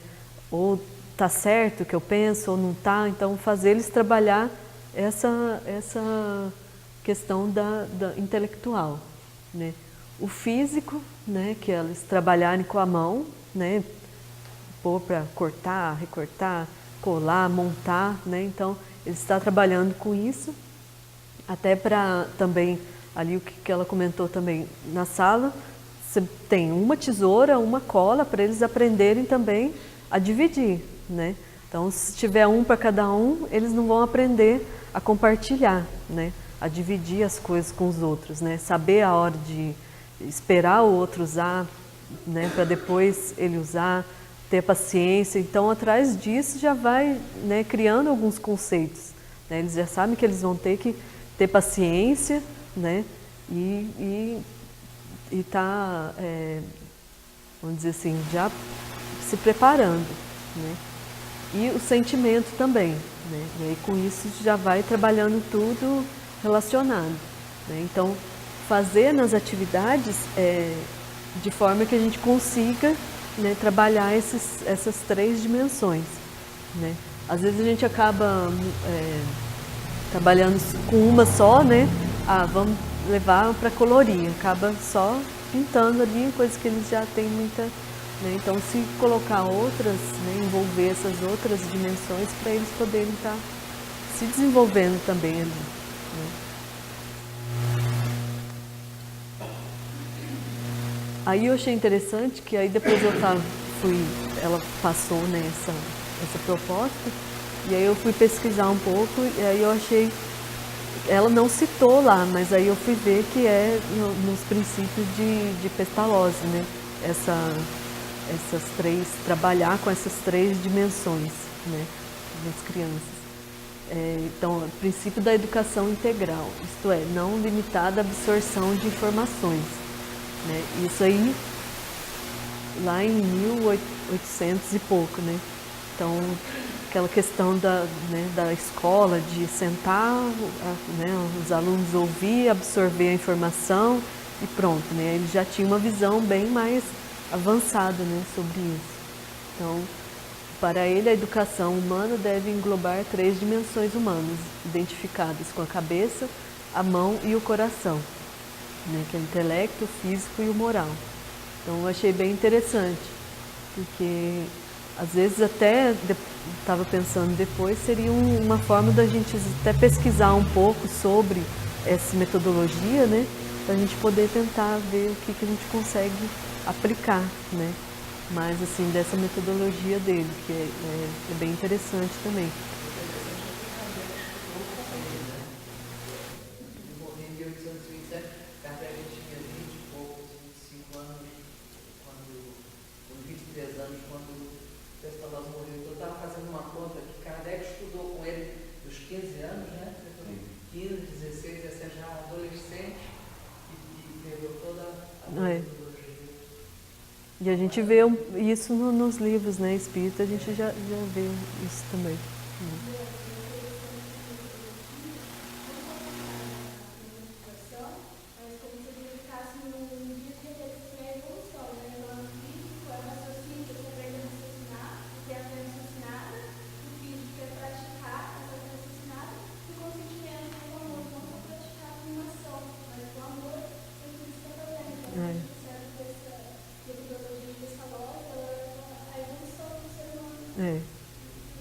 ou está certo o que eu penso ou não está, então fazer eles trabalhar essa questão da intelectual, né. O físico, né, que eles trabalharem com a mão, né, pôr para cortar, recortar, colar, montar, né, então eles estão trabalhando com isso, até para também, ali o que ela comentou também, na sala, você tem uma tesoura, uma cola, para eles aprenderem também a dividir, né? Então, se tiver um para cada um, eles não vão aprender a compartilhar, né? A dividir as coisas com os outros, né? Saber a hora de esperar o outro usar, né? Para depois ele usar, ter paciência. Então, atrás disso já vai, né, criando alguns conceitos, né? Eles já sabem que eles vão ter que ter paciência, né? E tá, vamos dizer assim, já se preparando, né? E o sentimento também, né? E aí com isso já vai trabalhando tudo relacionado, né? Então, fazer nas atividades de forma que a gente consiga, né, trabalhar essas 3 dimensões, né? Às vezes a gente acaba trabalhando com uma só, né? Vamos levar para colorir, acaba só pintando ali, coisas que eles já têm muita, né? Então, se colocar outras, né, envolver essas outras dimensões para eles poderem estar se desenvolvendo também ali, né? Aí eu achei interessante que aí depois ela passou, né, essa proposta, e aí eu fui pesquisar um pouco, e aí eu achei, ela não citou lá, mas aí eu fui ver que nos princípios de Pestalozzi, né, trabalhar com essas 3 dimensões, né, das crianças. Então, o princípio da educação integral, isto é, não limitada à absorção de informações, né. Isso aí, lá em 1800 e pouco, né. Então, aquela questão da escola, de sentar, né, os alunos ouvir, absorver a informação e pronto, né. Eles já tinham uma visão bem mais avançada, né, sobre isso. Então, Para ele, a educação humana deve englobar 3 dimensões humanas, identificadas com a cabeça, a mão e o coração, né, que é o intelecto, o físico e o moral. Então, eu achei bem interessante, porque às vezes até, estava pensando depois, seria uma forma da gente até pesquisar um pouco sobre essa metodologia, né, para a gente poder tentar ver o que a gente consegue aplicar, né, mais assim, dessa metodologia dele, que é bem interessante também. Morreu em 1827, Kardec tinha 20 e poucos, 25 anos, com 23 anos, quando o Pestalozzi morreu. Então, eu estava fazendo uma conta que Kardec estudou com ele dos 15 anos, né? 15, 16, essa já adolescente, e pegou toda a metodologia. E a gente vê isso nos livros, né, espírita, a gente já vê isso também.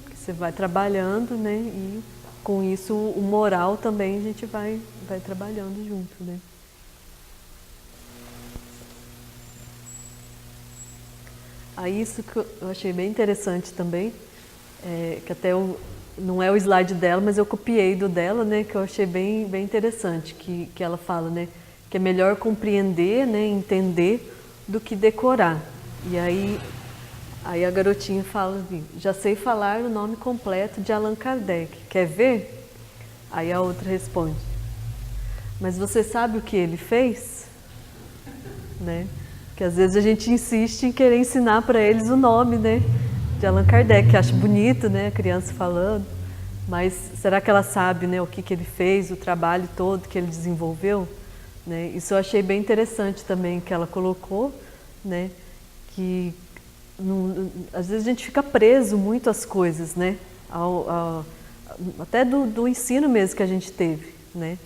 Que você vai trabalhando, né, e com isso o moral também a gente vai trabalhando junto, né. Aí isso que eu achei bem interessante também, que até não é o slide dela, mas eu copiei do dela, né, que eu achei bem interessante, que ela fala, né, que é melhor compreender, né, entender do que decorar. E aí a garotinha fala assim, já sei falar o nome completo de Allan Kardec, quer ver? Aí a outra responde, mas você sabe o que ele fez? Né? Que às vezes a gente insiste em querer ensinar para eles o nome, né, de Allan Kardec, que acha bonito, né, a criança falando, mas será que ela sabe, né, o que ele fez, o trabalho todo que ele desenvolveu? Né? Isso eu achei bem interessante também que ela colocou, né, que às vezes a gente fica preso muito às coisas, né, até do ensino mesmo que a gente teve, né,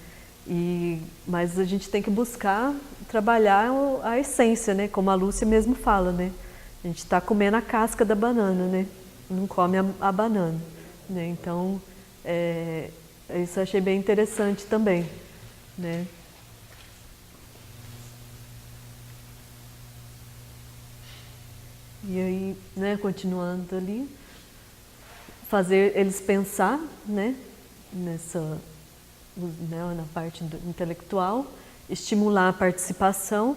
mas a gente tem que buscar trabalhar a essência, né, como a Lúcia mesmo fala, né, a gente está comendo a casca da banana, né, não come a banana, né, então isso eu achei bem interessante também, né. E aí, né, continuando ali, fazer eles pensar, né, né, na parte intelectual, estimular a participação,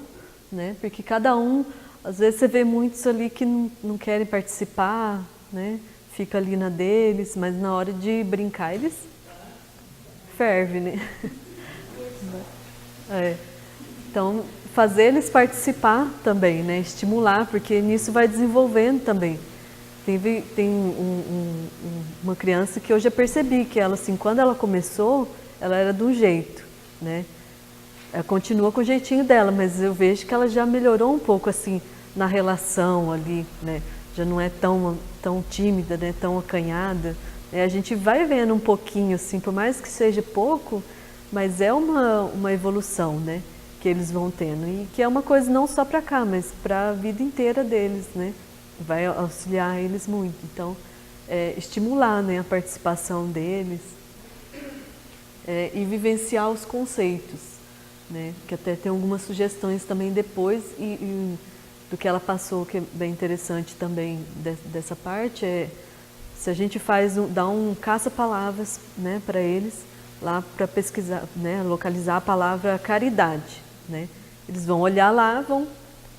né, porque cada um, às vezes você vê muitos ali que não querem participar, né, fica ali na deles, mas na hora de brincar eles fervem, né. Então, fazer eles participar também, né? Estimular, porque nisso vai desenvolvendo também. Tem uma criança que eu já percebi que ela, assim, quando ela começou, ela era de um jeito, né? Ela continua com o jeitinho dela, mas eu vejo que ela já melhorou um pouco, assim, na relação ali, né? Já não é tão tímida, né? Tão acanhada. A gente vai vendo um pouquinho, assim, por mais que seja pouco, mas é uma evolução, né? Que eles vão tendo, e que é uma coisa não só para cá, mas para a vida inteira deles, né? Vai auxiliar eles muito. Então, estimular, né, a participação deles e vivenciar os conceitos, né? Que até tem algumas sugestões também depois e do que ela passou, que é bem interessante também dessa parte, se a gente dá um caça-palavras, né, para eles, lá para pesquisar, né, localizar a palavra caridade, né? Eles vão olhar lá, vão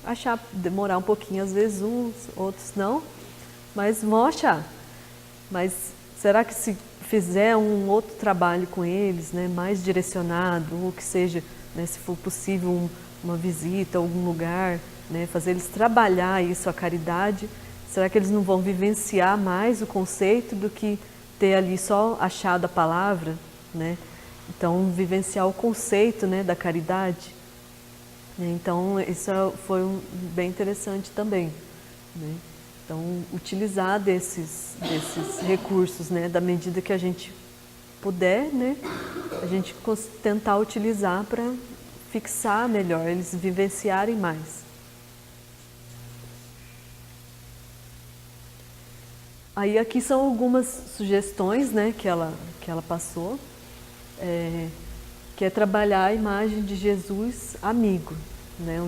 achar, demorar um pouquinho, às vezes uns, outros não, mas vão achar. Mas será que se fizer um outro trabalho com eles, né, mais direcionado, ou que seja, né, se for possível uma visita a algum lugar, né, fazer eles trabalhar isso, a caridade, será que eles não vão vivenciar mais o conceito do que ter ali só achado a palavra, né? Então, vivenciar o conceito, né, da caridade. Então, isso foi bem interessante também, né? Então, utilizar desses recursos, né, da medida que a gente puder, né, a gente tentar utilizar para fixar melhor, eles vivenciarem mais. Aí aqui são algumas sugestões, né, que ela passou, que é trabalhar a imagem de Jesus amigo, né,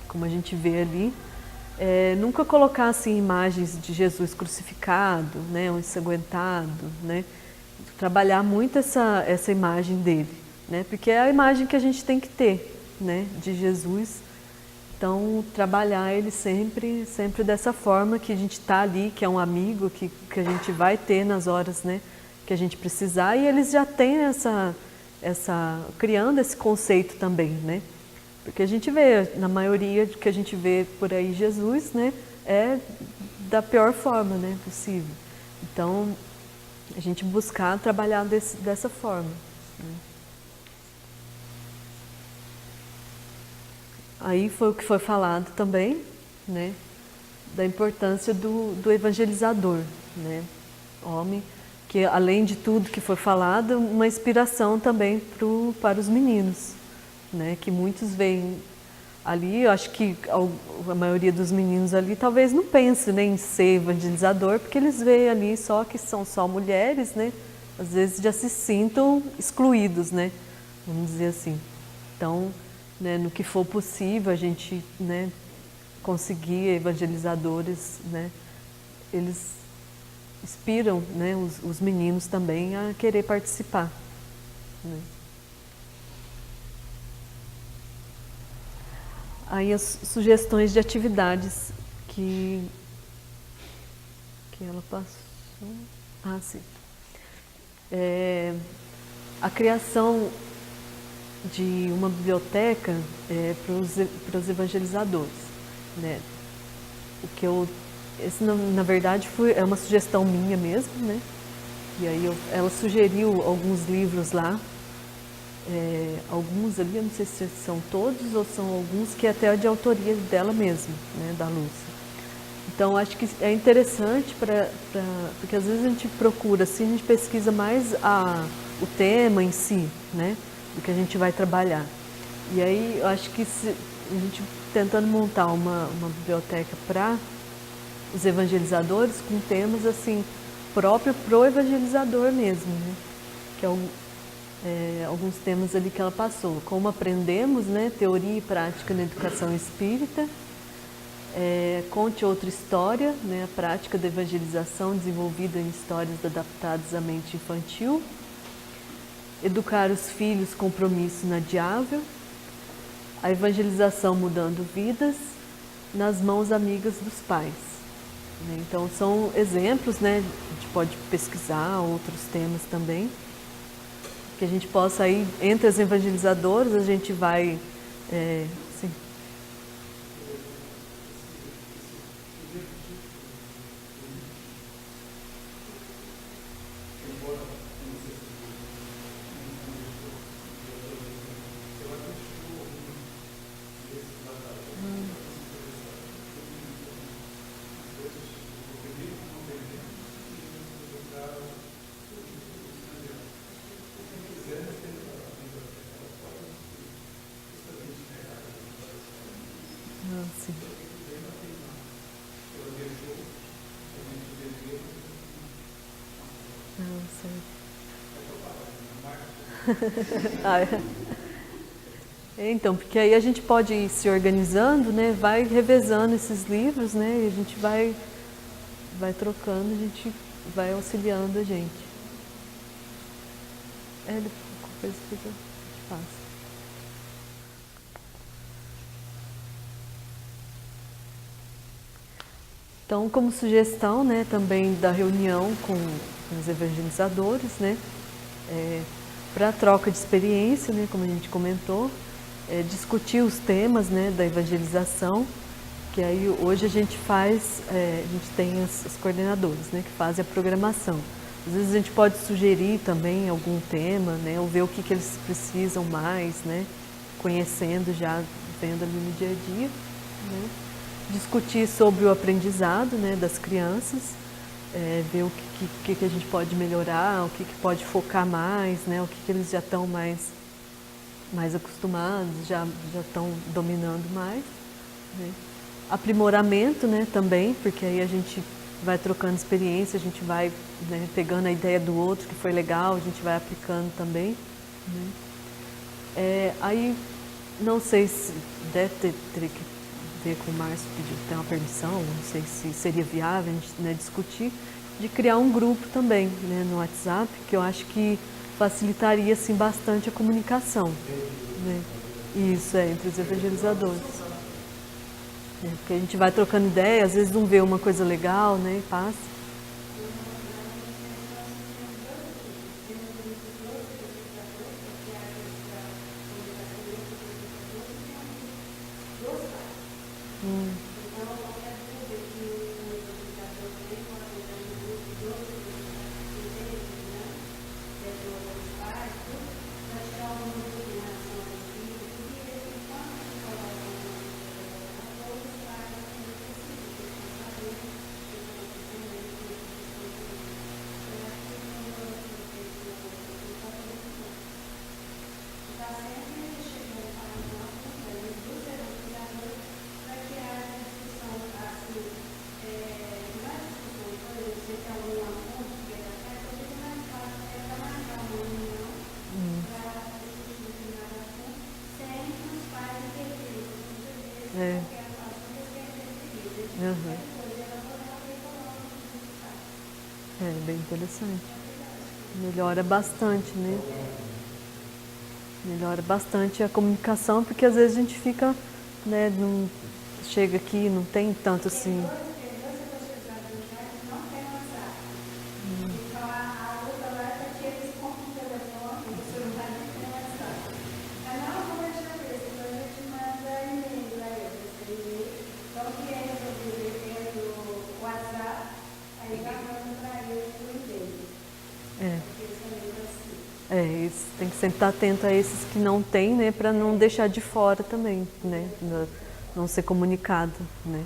como a gente vê ali. Nunca colocar assim, imagens de Jesus crucificado, né, ou ensanguentado, né, trabalhar muito essa imagem dele, né, porque é a imagem que a gente tem que ter, né, de Jesus. Então, trabalhar ele sempre dessa forma, que a gente está ali, que é um amigo, que a gente vai ter nas horas, né, que a gente precisar, e eles já têm criando esse conceito também, né, porque a gente vê, na maioria que a gente vê por aí Jesus, né, é da pior forma, né, possível. Então, a gente buscar trabalhar dessa forma, né. Aí foi o que foi falado também, né, da importância do evangelizador, né, homem, que além de tudo que foi falado, uma inspiração também para os meninos, né, que muitos veem ali, eu acho que a maioria dos meninos ali talvez não pense, né, em ser evangelizador, porque eles veem ali só que são só mulheres, né, às vezes já se sintam excluídos, né, vamos dizer assim. Então, né, no que for possível, a gente, né, conseguir evangelizadores, né, eles inspiram, né, os meninos também a querer participar, né. Aí as sugestões de atividades que ela passou. Ah, sim. A criação de uma biblioteca para os evangelizadores, né? Esse na verdade é uma sugestão minha mesmo, né? E aí ela sugeriu alguns livros lá, alguns ali, eu não sei se são todos ou são alguns que é até de autoria dela mesma, né? Da Lúcia. Então acho que é interessante porque às vezes a gente procura, assim, a gente pesquisa mais o tema em si, né? Do que a gente vai trabalhar. E aí eu acho que a gente tentando montar uma biblioteca para os evangelizadores com temas assim próprio pro evangelizador mesmo, né? Que é alguns temas ali que ela passou, como aprendemos, né? Teoria e prática na educação espírita, conte outra história, né? A prática da evangelização desenvolvida em histórias adaptadas à mente infantil. Educar os filhos, compromisso inadiável, a evangelização mudando vidas, nas mãos amigas dos pais. Então são exemplos, né? A gente pode pesquisar outros temas também, que a gente possa aí, entre as evangelizadoras, a gente vai... sim. Sim. Então, porque aí a gente pode ir se organizando, né? Vai revezando esses livros, né? E a gente vai trocando, a gente vai auxiliando a gente. Depois a gente passa. Então, como sugestão, né, também da reunião com os evangelizadores, né, para troca de experiência, né, como a gente comentou, discutir os temas, né, da evangelização, que aí hoje a gente faz, a gente tem as coordenadoras, né, que fazem a programação. Às vezes a gente pode sugerir também algum tema, né, ou ver o que eles precisam mais, né, conhecendo já, vendo ali no dia a dia, né. discutir sobre o aprendizado, né, das crianças, ver o que a gente pode melhorar, o que pode focar mais, né, o que eles já estão mais acostumados, já estão dominando mais, né. Aprimoramento, né, também, porque aí a gente vai trocando experiência, a gente vai, né, pegando a ideia do outro que foi legal, a gente vai aplicando também, né. Aí, não sei se teria que ver com o Márcio, pedir ter uma permissão, não sei se seria viável a gente, né, discutir, de criar um grupo também, né, no WhatsApp, que eu acho que facilitaria assim, bastante a comunicação, né. Isso, entre os evangelizadores. Porque a gente vai trocando ideia, às vezes um vê uma coisa legal, né, e passa. Bem interessante. Melhora bastante, né? Melhora bastante a comunicação, porque às vezes a gente fica, né, não chega aqui, não tem tanto assim. Tem que sempre estar atento a esses que não tem, né, para não deixar de fora também, né, não ser comunicado, né.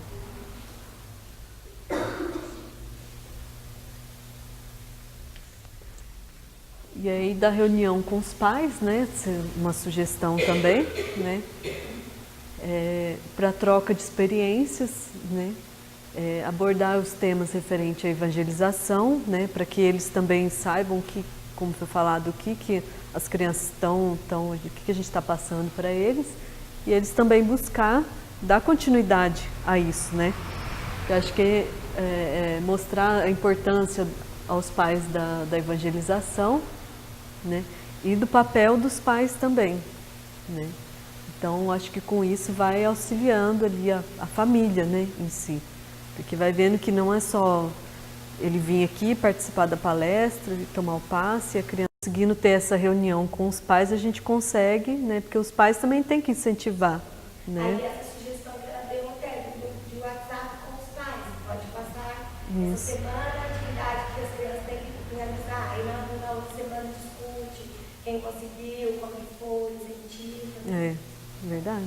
E aí da reunião com os pais, né, uma sugestão também, né, para troca de experiências, né, abordar os temas referentes à evangelização, né, para que eles também saibam que, como foi falado, o que as crianças estão, o que a gente está passando para eles, e eles também buscar dar continuidade a isso, né? Eu acho que mostrar a importância aos pais da evangelização, né? E do papel dos pais também, né? Então, acho que com isso vai auxiliando ali a família, né, em si, porque vai vendo que não é só ele vir aqui participar da palestra e tomar o passe, e a criança conseguindo ter essa reunião com os pais, a gente consegue, né? Porque os pais também têm que incentivar, né? Aí essa sugestão que ela deu até de WhatsApp com os pais, pode passar essa semana a atividade que as crianças têm que realizar, aí na outra semana discute quem conseguiu, como foi, incentiva. Verdade.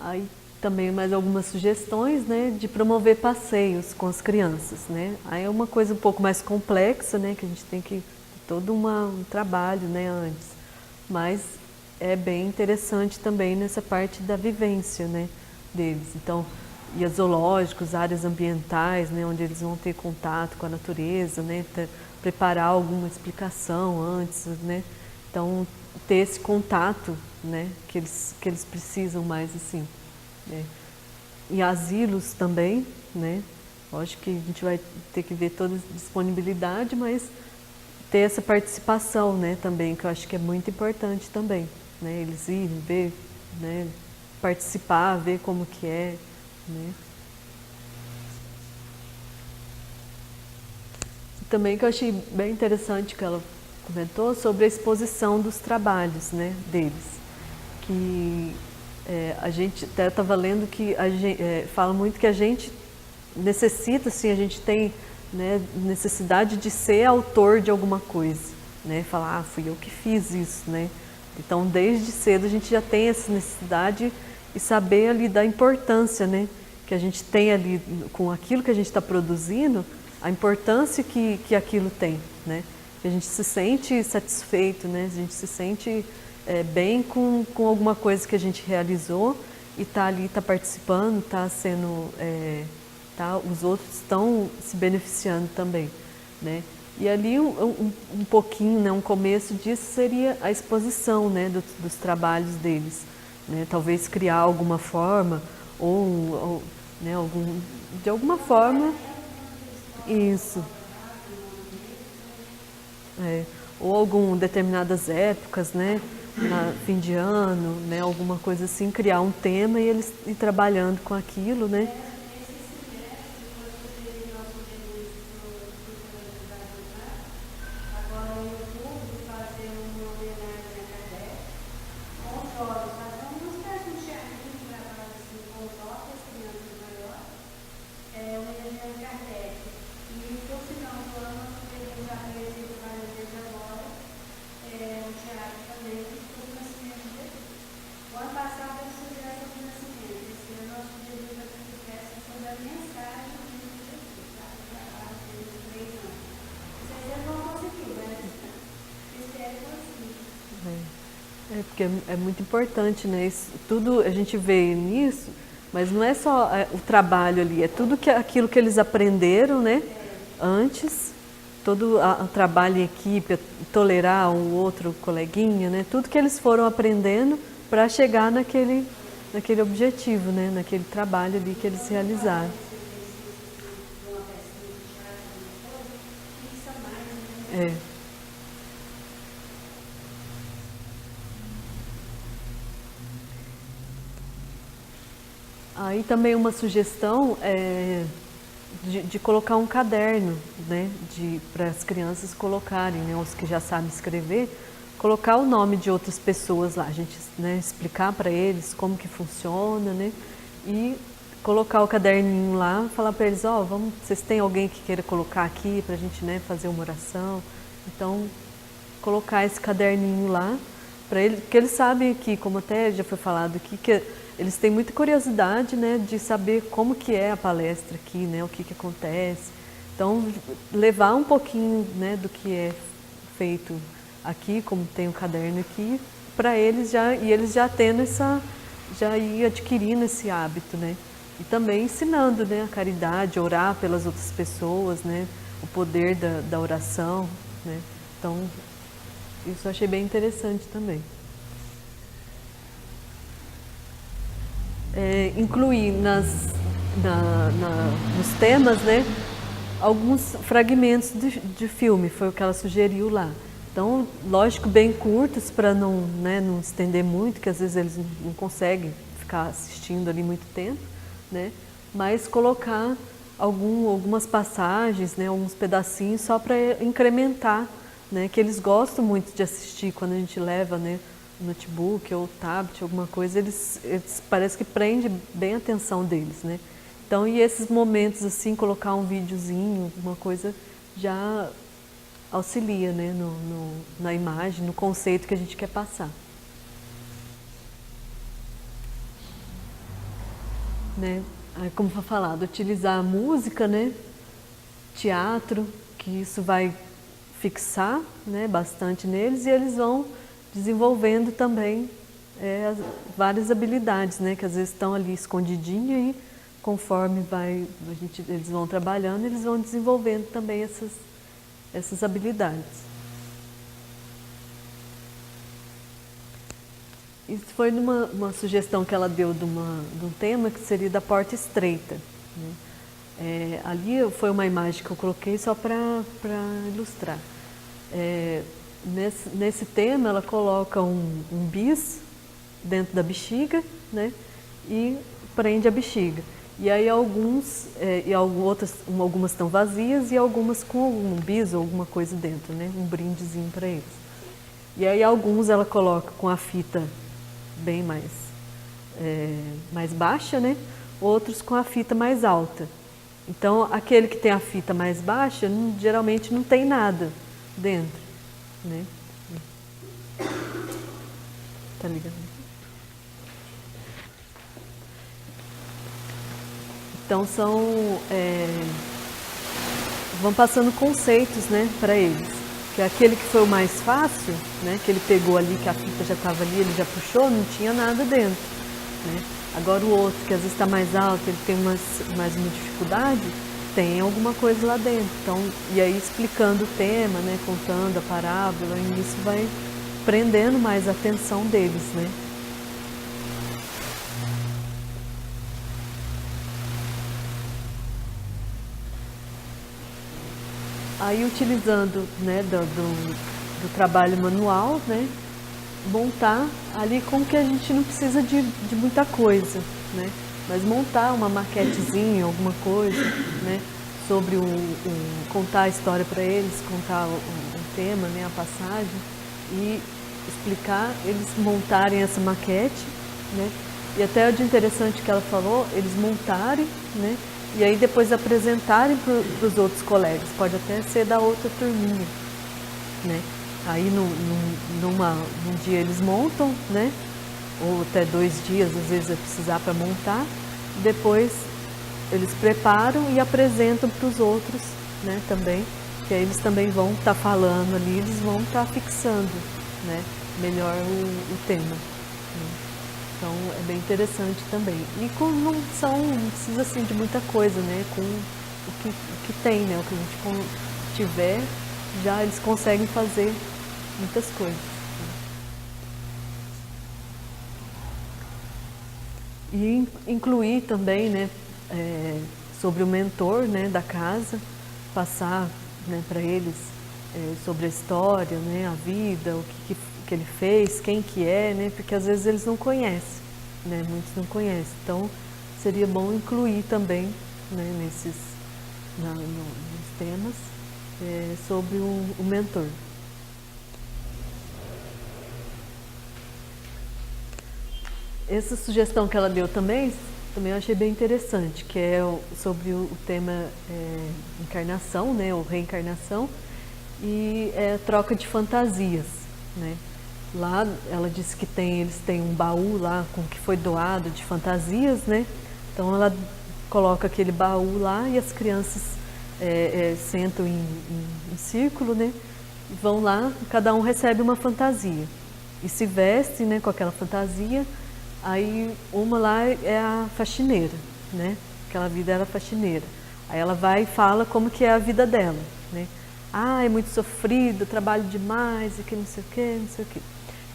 Aí também mais algumas sugestões, né, de promover passeios com as crianças, né. Aí é uma coisa um pouco mais complexa, né, que a gente tem que ter todo um trabalho, né, antes. Mas é bem interessante também nessa parte da vivência, né, deles. Então, e zoológicos, áreas ambientais, né, onde eles vão ter contato com a natureza, né, preparar alguma explicação antes, né. Então, ter esse contato, né, que eles precisam mais, assim, né. E asilos também, né, lógico que a gente vai ter que ver toda a disponibilidade, mas ter essa participação, né, também, que eu acho que é muito importante também, né, eles irem ver, né, participar, ver como que é, né. Também que eu achei bem interessante que ela comentou sobre a exposição dos trabalhos, né, deles, que a gente até estava lendo que fala muito que a gente necessita, assim, a gente tem, né, necessidade de ser autor de alguma coisa, né? Falar, fui eu que fiz isso, né? Então, desde cedo a gente já tem essa necessidade e saber ali da importância, né? Que a gente tem ali com aquilo que a gente está produzindo, a importância que aquilo tem, né? Que a gente se sente satisfeito, né? A gente se sente bem com alguma coisa que a gente realizou e está ali, está participando, está sendo, os outros estão se beneficiando também, né? E ali um pouquinho, né, um começo disso seria a exposição, né, dos trabalhos deles, né? Talvez criar alguma forma ou né, de alguma forma, isso. Ou algum determinadas épocas, né, fim de ano, né, alguma coisa assim, criar um tema e eles ir trabalhando com aquilo, né? Porque é muito importante, né? Isso, tudo a gente vê nisso, mas não é só o trabalho ali, é tudo aquilo que eles aprenderam, né? Antes, todo o trabalho em equipe, tolerar um outro coleguinha, né? Tudo que eles foram aprendendo para chegar naquele objetivo, né? Naquele trabalho ali que eles realizaram. Aí também uma sugestão é de colocar um caderno, né, para as crianças colocarem, né, os que já sabem escrever, colocar o nome de outras pessoas lá, a gente, né, explicar para eles como que funciona, né, e colocar o caderninho lá, falar para eles, vocês têm alguém que queira colocar aqui para a gente, né, fazer uma oração, então colocar esse caderninho lá para eles, porque eles sabem que, como até já foi falado aqui, que eles têm muita curiosidade, né, de saber como que é a palestra aqui, né, o que acontece. Então, levar um pouquinho, né, do que é feito aqui, como tem o caderno aqui, para eles e eles já tendo já ir adquirindo esse hábito, né. E também ensinando, né, a caridade, orar pelas outras pessoas, né, o poder da oração, né. Então, isso eu achei bem interessante também. Incluir nos temas, né, alguns fragmentos de filme, foi o que ela sugeriu lá. Então, lógico, bem curtos para não estender muito, que às vezes eles não conseguem ficar assistindo ali muito tempo, né, mas colocar algumas passagens, né, alguns pedacinhos só para incrementar, né, que eles gostam muito de assistir quando a gente leva, né, notebook ou tablet, alguma coisa, eles parece que prende bem a atenção deles, né? Então, e esses momentos assim, colocar um videozinho, alguma coisa, já auxilia, né, na imagem, no conceito que a gente quer passar. Né? Aí, como foi falado, utilizar a música, né, teatro, que isso vai fixar, né, bastante neles, e eles vão desenvolvendo também várias habilidades, né, que às vezes estão ali escondidinhas e conforme eles vão trabalhando, eles vão desenvolvendo também essas habilidades. Isso foi uma sugestão que ela deu de um tema que seria da porta estreita, né? Ali foi uma imagem que eu coloquei só para ilustrar. Nesse tema, ela coloca um bis dentro da bexiga, né, e prende a bexiga. E aí algumas estão vazias e algumas com um bis ou alguma coisa dentro, né, um brindezinho para eles. E aí alguns ela coloca com a fita bem mais baixa, né, outros com a fita mais alta. Então, aquele que tem a fita mais baixa, geralmente não tem nada dentro. né? Tá ligado? Então vão passando conceitos, né, para eles. Que aquele que foi o mais fácil, né, que ele pegou ali, que a fita já estava ali, ele já puxou, não tinha nada dentro, né? Agora o outro, que às vezes está mais alto, ele tem mais uma dificuldade, tem alguma coisa lá dentro. Então, e aí explicando o tema, né, contando a parábola, e isso vai prendendo mais a atenção deles, né? Aí utilizando, né, do trabalho manual, né, montar ali com que a gente não precisa de muita coisa, né, mas montar uma maquetezinha, alguma coisa, né, sobre contar a história para eles, contar o tema, né, a passagem, e explicar, eles montarem essa maquete, né, e até de interessante que ela falou, eles montarem, né, e aí depois apresentarem para os outros colegas, pode até ser da outra turminha, né? Aí num dia eles montam, né? Ou até 2 dias, às vezes é precisar para montar, depois eles preparam e apresentam para os outros, né? Também, que aí eles também vão estar falando ali, eles vão estar fixando, né? Melhor o tema, né? Então é bem interessante também. E não precisa assim de muita coisa, né? Com o que tem, né? O que a gente tiver, já eles conseguem fazer muitas coisas. E incluir também, né? Sobre o mentor, né? Da casa, passar, né? Para eles sobre a história, né? A vida, o que ele fez, quem que é, né? Porque às vezes eles não conhecem, né? Muitos não conhecem. Então, seria bom incluir também, né? Nos temas sobre o mentor. Essa sugestão que ela deu também eu achei bem interessante, que é sobre o tema encarnação, né? Ou reencarnação e troca de fantasias, né? Lá ela disse que eles têm um baú lá com o que foi doado de fantasias, né? Então ela coloca aquele baú lá e as crianças sentam em círculo, né? E vão lá, cada um recebe uma fantasia e se veste, né, com aquela fantasia. Aí uma lá é a faxineira, né? Aquela vida era faxineira. Aí ela vai e fala como que é a vida dela, né? Ah, é muito sofrido, trabalho demais, e que não sei o que, não sei o que.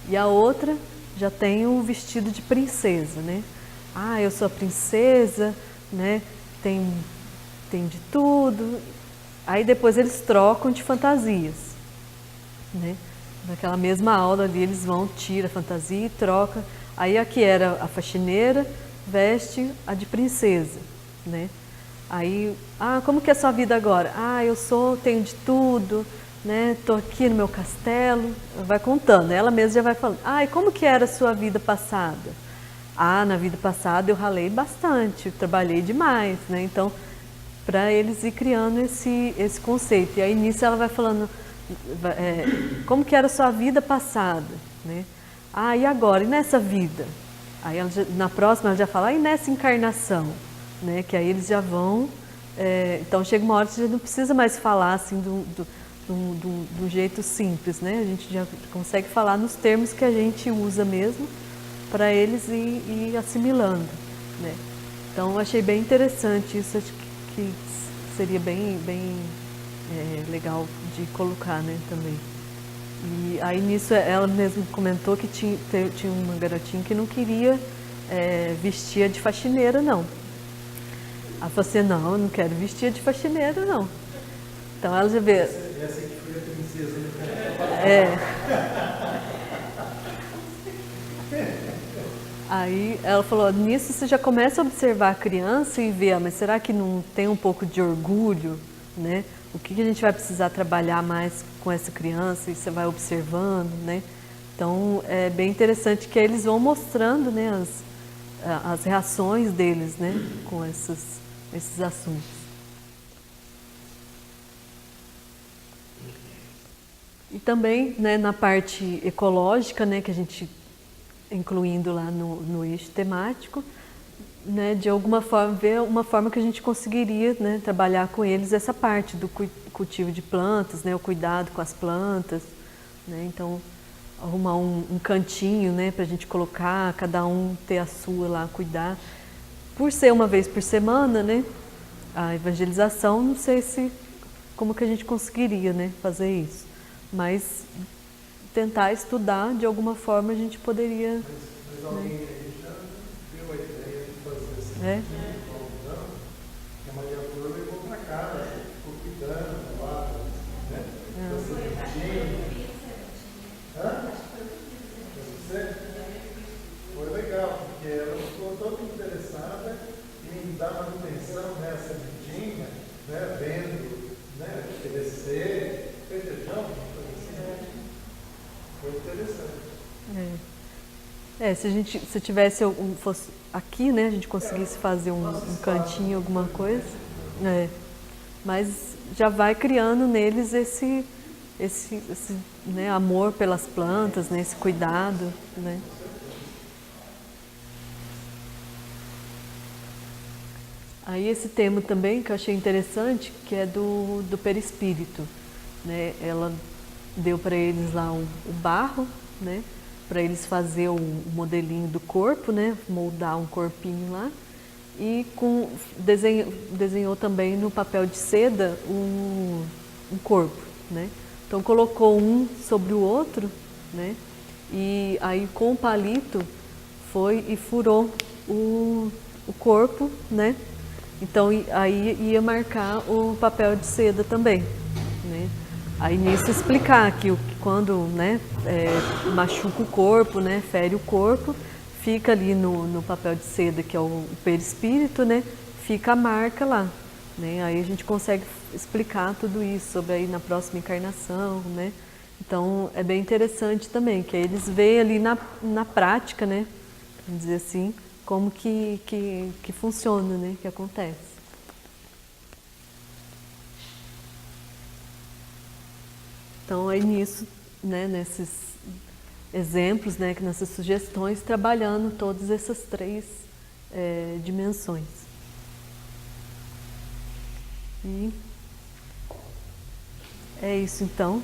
E a outra já tem o vestido de princesa, né? Ah, eu sou a princesa, né? Tem de tudo. Aí depois eles trocam de fantasias, né? Naquela mesma aula ali eles tiram a fantasia e trocam. Aí a que era a faxineira veste a de princesa, né? Aí, como que é a sua vida agora? Tenho de tudo, né? Tô aqui no meu castelo. Vai contando, ela mesma já vai falando. E como que era a sua vida passada? Na vida passada eu ralei bastante, trabalhei demais, né? Então, para eles ir criando esse conceito. E aí nisso ela vai falando, como que era a sua vida passada, né? E agora? E nessa vida? Aí na próxima ela já fala, e nessa encarnação? Né? Que aí eles já vão... então chega uma hora que você não precisa mais falar assim do jeito simples, né? A gente já consegue falar nos termos que a gente usa mesmo para eles ir assimilando, né? Então eu achei bem interessante isso, acho que seria bem legal de colocar, né, também. E aí nisso ela mesma comentou que tinha uma garotinha que não queria vestir de faxineira, não. Ela falou assim, não, eu não quero vestir de faxineira, não. Então ela já vê... Essa aqui foi a princesa. Aí ela falou, nisso você já começa a observar a criança e ver, mas será que não tem um pouco de orgulho, né? O que a gente vai precisar trabalhar mais com essa criança? E você vai observando, né? Então é bem interessante que eles vão mostrando, né, as reações deles, né, com esses assuntos. E também, né, na parte ecológica, né, que a gente incluindo lá no eixo temático, né, de alguma forma ver uma forma que a gente conseguiria, né, trabalhar com eles essa parte do cultivo de plantas, né, o cuidado com as plantas, né, então arrumar um cantinho, né, para a gente colocar, cada um ter a sua lá, cuidar. Por ser uma vez por semana, né, a evangelização, não sei como que a gente conseguiria, né, fazer isso, mas tentar estudar, de alguma forma a gente poderia... Mas alguém aí já deu a ideia de fazer esse algodão, que a Maria Flor levou para casa, ficou cuidando lá, né? Da sementinha. Hã? Você? Foi legal, porque ela ficou toda interessada em dar manutenção nessa sementinha, né? Vendo, né? Crescer, feijão, foi interessante. Se tivesse fosse aqui, né, a gente conseguisse fazer um cantinho, alguma coisa, mas já vai criando neles esse né, amor pelas plantas, né, esse cuidado, né. Aí esse tema também que eu achei interessante, que é do perispírito, né, ela deu para eles lá o barro, né, para eles fazer o modelinho do corpo, né, moldar um corpinho lá, e desenhou também no papel de seda um corpo, né. Então colocou um sobre o outro, né, e aí com o palito foi e furou o corpo, né. Então aí ia marcar o papel de seda também, né. Aí nisso explicar que quando, né, machuca o corpo, né, fere o corpo, fica ali no papel de seda, que é o perispírito, né, fica a marca lá, né. Aí a gente consegue explicar tudo isso sobre aí na próxima encarnação, né. Então é bem interessante também, que aí eles veem ali na prática, né, vamos dizer assim, como que funciona, né, que acontece. Então, aí nisso, né, nesses exemplos, né, nessas sugestões, trabalhando todas essas três dimensões. E é isso, então.